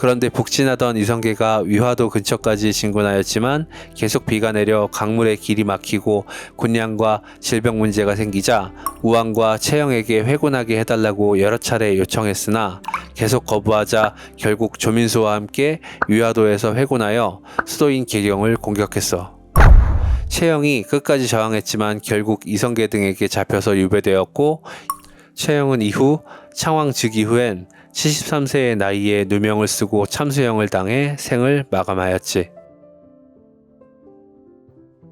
그런데 북진하던 이성계가 위화도 근처까지 진군하였지만 계속 비가 내려 강물에 길이 막히고 군량과 질병 문제가 생기자 우왕과 최영에게 회군하게 해달라고 여러 차례 요청했으나 계속 거부하자 결국 조민수와 함께 위화도에서 회군하여 수도인 계경을 공격했어. 최영이 끝까지 저항했지만 결국 이성계 등에게 잡혀서 유배되었고 최영은 이후 창왕 즉위 후엔 73세의 나이에 누명을 쓰고 참수형을 당해 생을 마감하였지.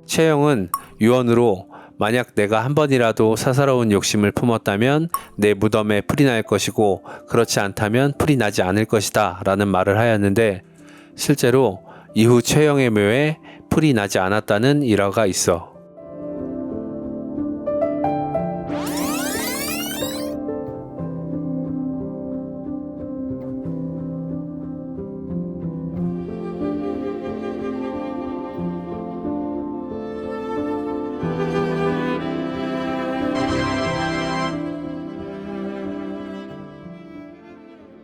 최영은 유언으로 만약 내가 한 번이라도 사사로운 욕심을 품었다면 내 무덤에 풀이 날 것이고 그렇지 않다면 풀이 나지 않을 것이다 라는 말을 하였는데 실제로 이후 최영의 묘에 풀이 나지 않았다는 일화가 있어.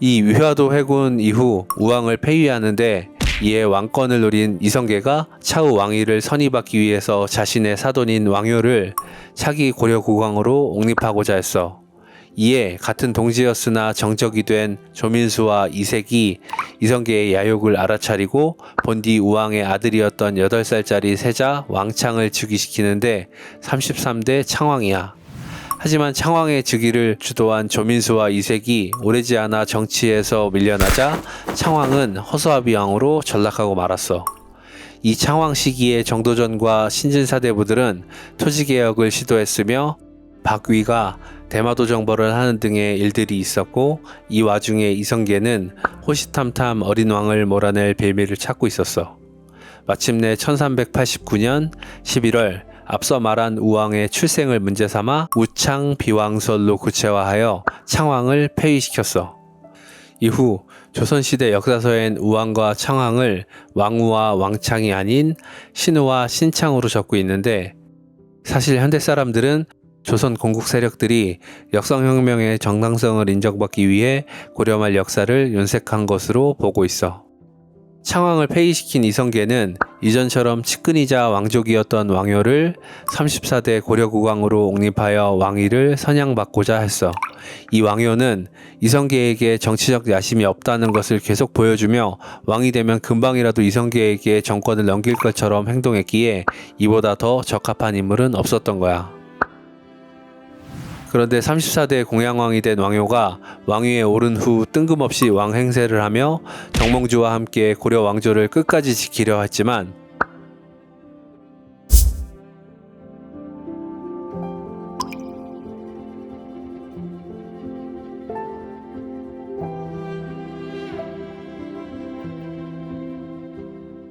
이 위화도 회군 이후 우왕을 폐위하는데 이에 왕권을 노린 이성계가 차후 왕위를 선임받기 위해서 자신의 사돈인 왕효를 차기 고려국왕으로 옹립하고자 했어. 이에 같은 동지였으나 정적이 된 조민수와 이색이 이성계의 야욕을 알아차리고 본디 우왕의 아들이었던 8살짜리 세자 왕창을 즉위시키는데 33대 창왕이야. 하지만 창왕의 즉위를 주도한 조민수와 이색이 오래지 않아 정치에서 밀려나자 창왕은 허수아비 왕으로 전락하고 말았어. 이 창왕 시기에 정도전과 신진사대부들은 토지개혁을 시도했으며 박위가 대마도 정벌을 하는 등의 일들이 있었고, 이 와중에 이성계는 호시탐탐 어린 왕을 몰아낼 빌미를 찾고 있었어. 마침내 1389년 11월 앞서 말한 우왕의 출생을 문제 삼아 우창 비왕설로 구체화하여 창왕을 폐위시켰어. 이후 조선시대 역사서엔 우왕과 창왕을 왕우와 왕창이 아닌 신우와 신창으로 적고 있는데, 사실 현대 사람들은 조선 건국 세력들이 역성혁명의 정당성을 인정받기 위해 고려 말 역사를 윤색한 것으로 보고 있어. 창왕을 폐위시킨 이성계는 이전처럼 측근이자 왕족이었던 왕효를 34대 고려국왕으로 옹립하여 왕위를 선양받고자 했어. 이 왕효는 이성계에게 정치적 야심이 없다는 것을 계속 보여주며 왕이 되면 금방이라도 이성계에게 정권을 넘길 것처럼 행동했기에 이보다 더 적합한 인물은 없었던 거야. 그런데 34대 공양왕이 된 왕효가 왕위에 오른 후 뜬금없이 왕행세를 하며 정몽주와 함께 고려 왕조를 끝까지 지키려 했지만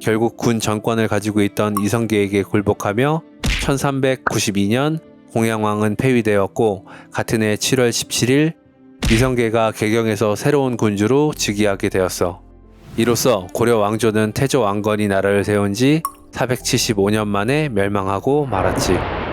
결국 군 정권을 가지고 있던 이성계에게 굴복하며 1392년 공양왕은 폐위되었고, 같은 해 7월 17일 이성계가 개경에서 새로운 군주로 즉위하게 되었어. 이로써 고려 왕조는 태조 왕건이 나라를 세운 지 475년 만에 멸망하고 말았지.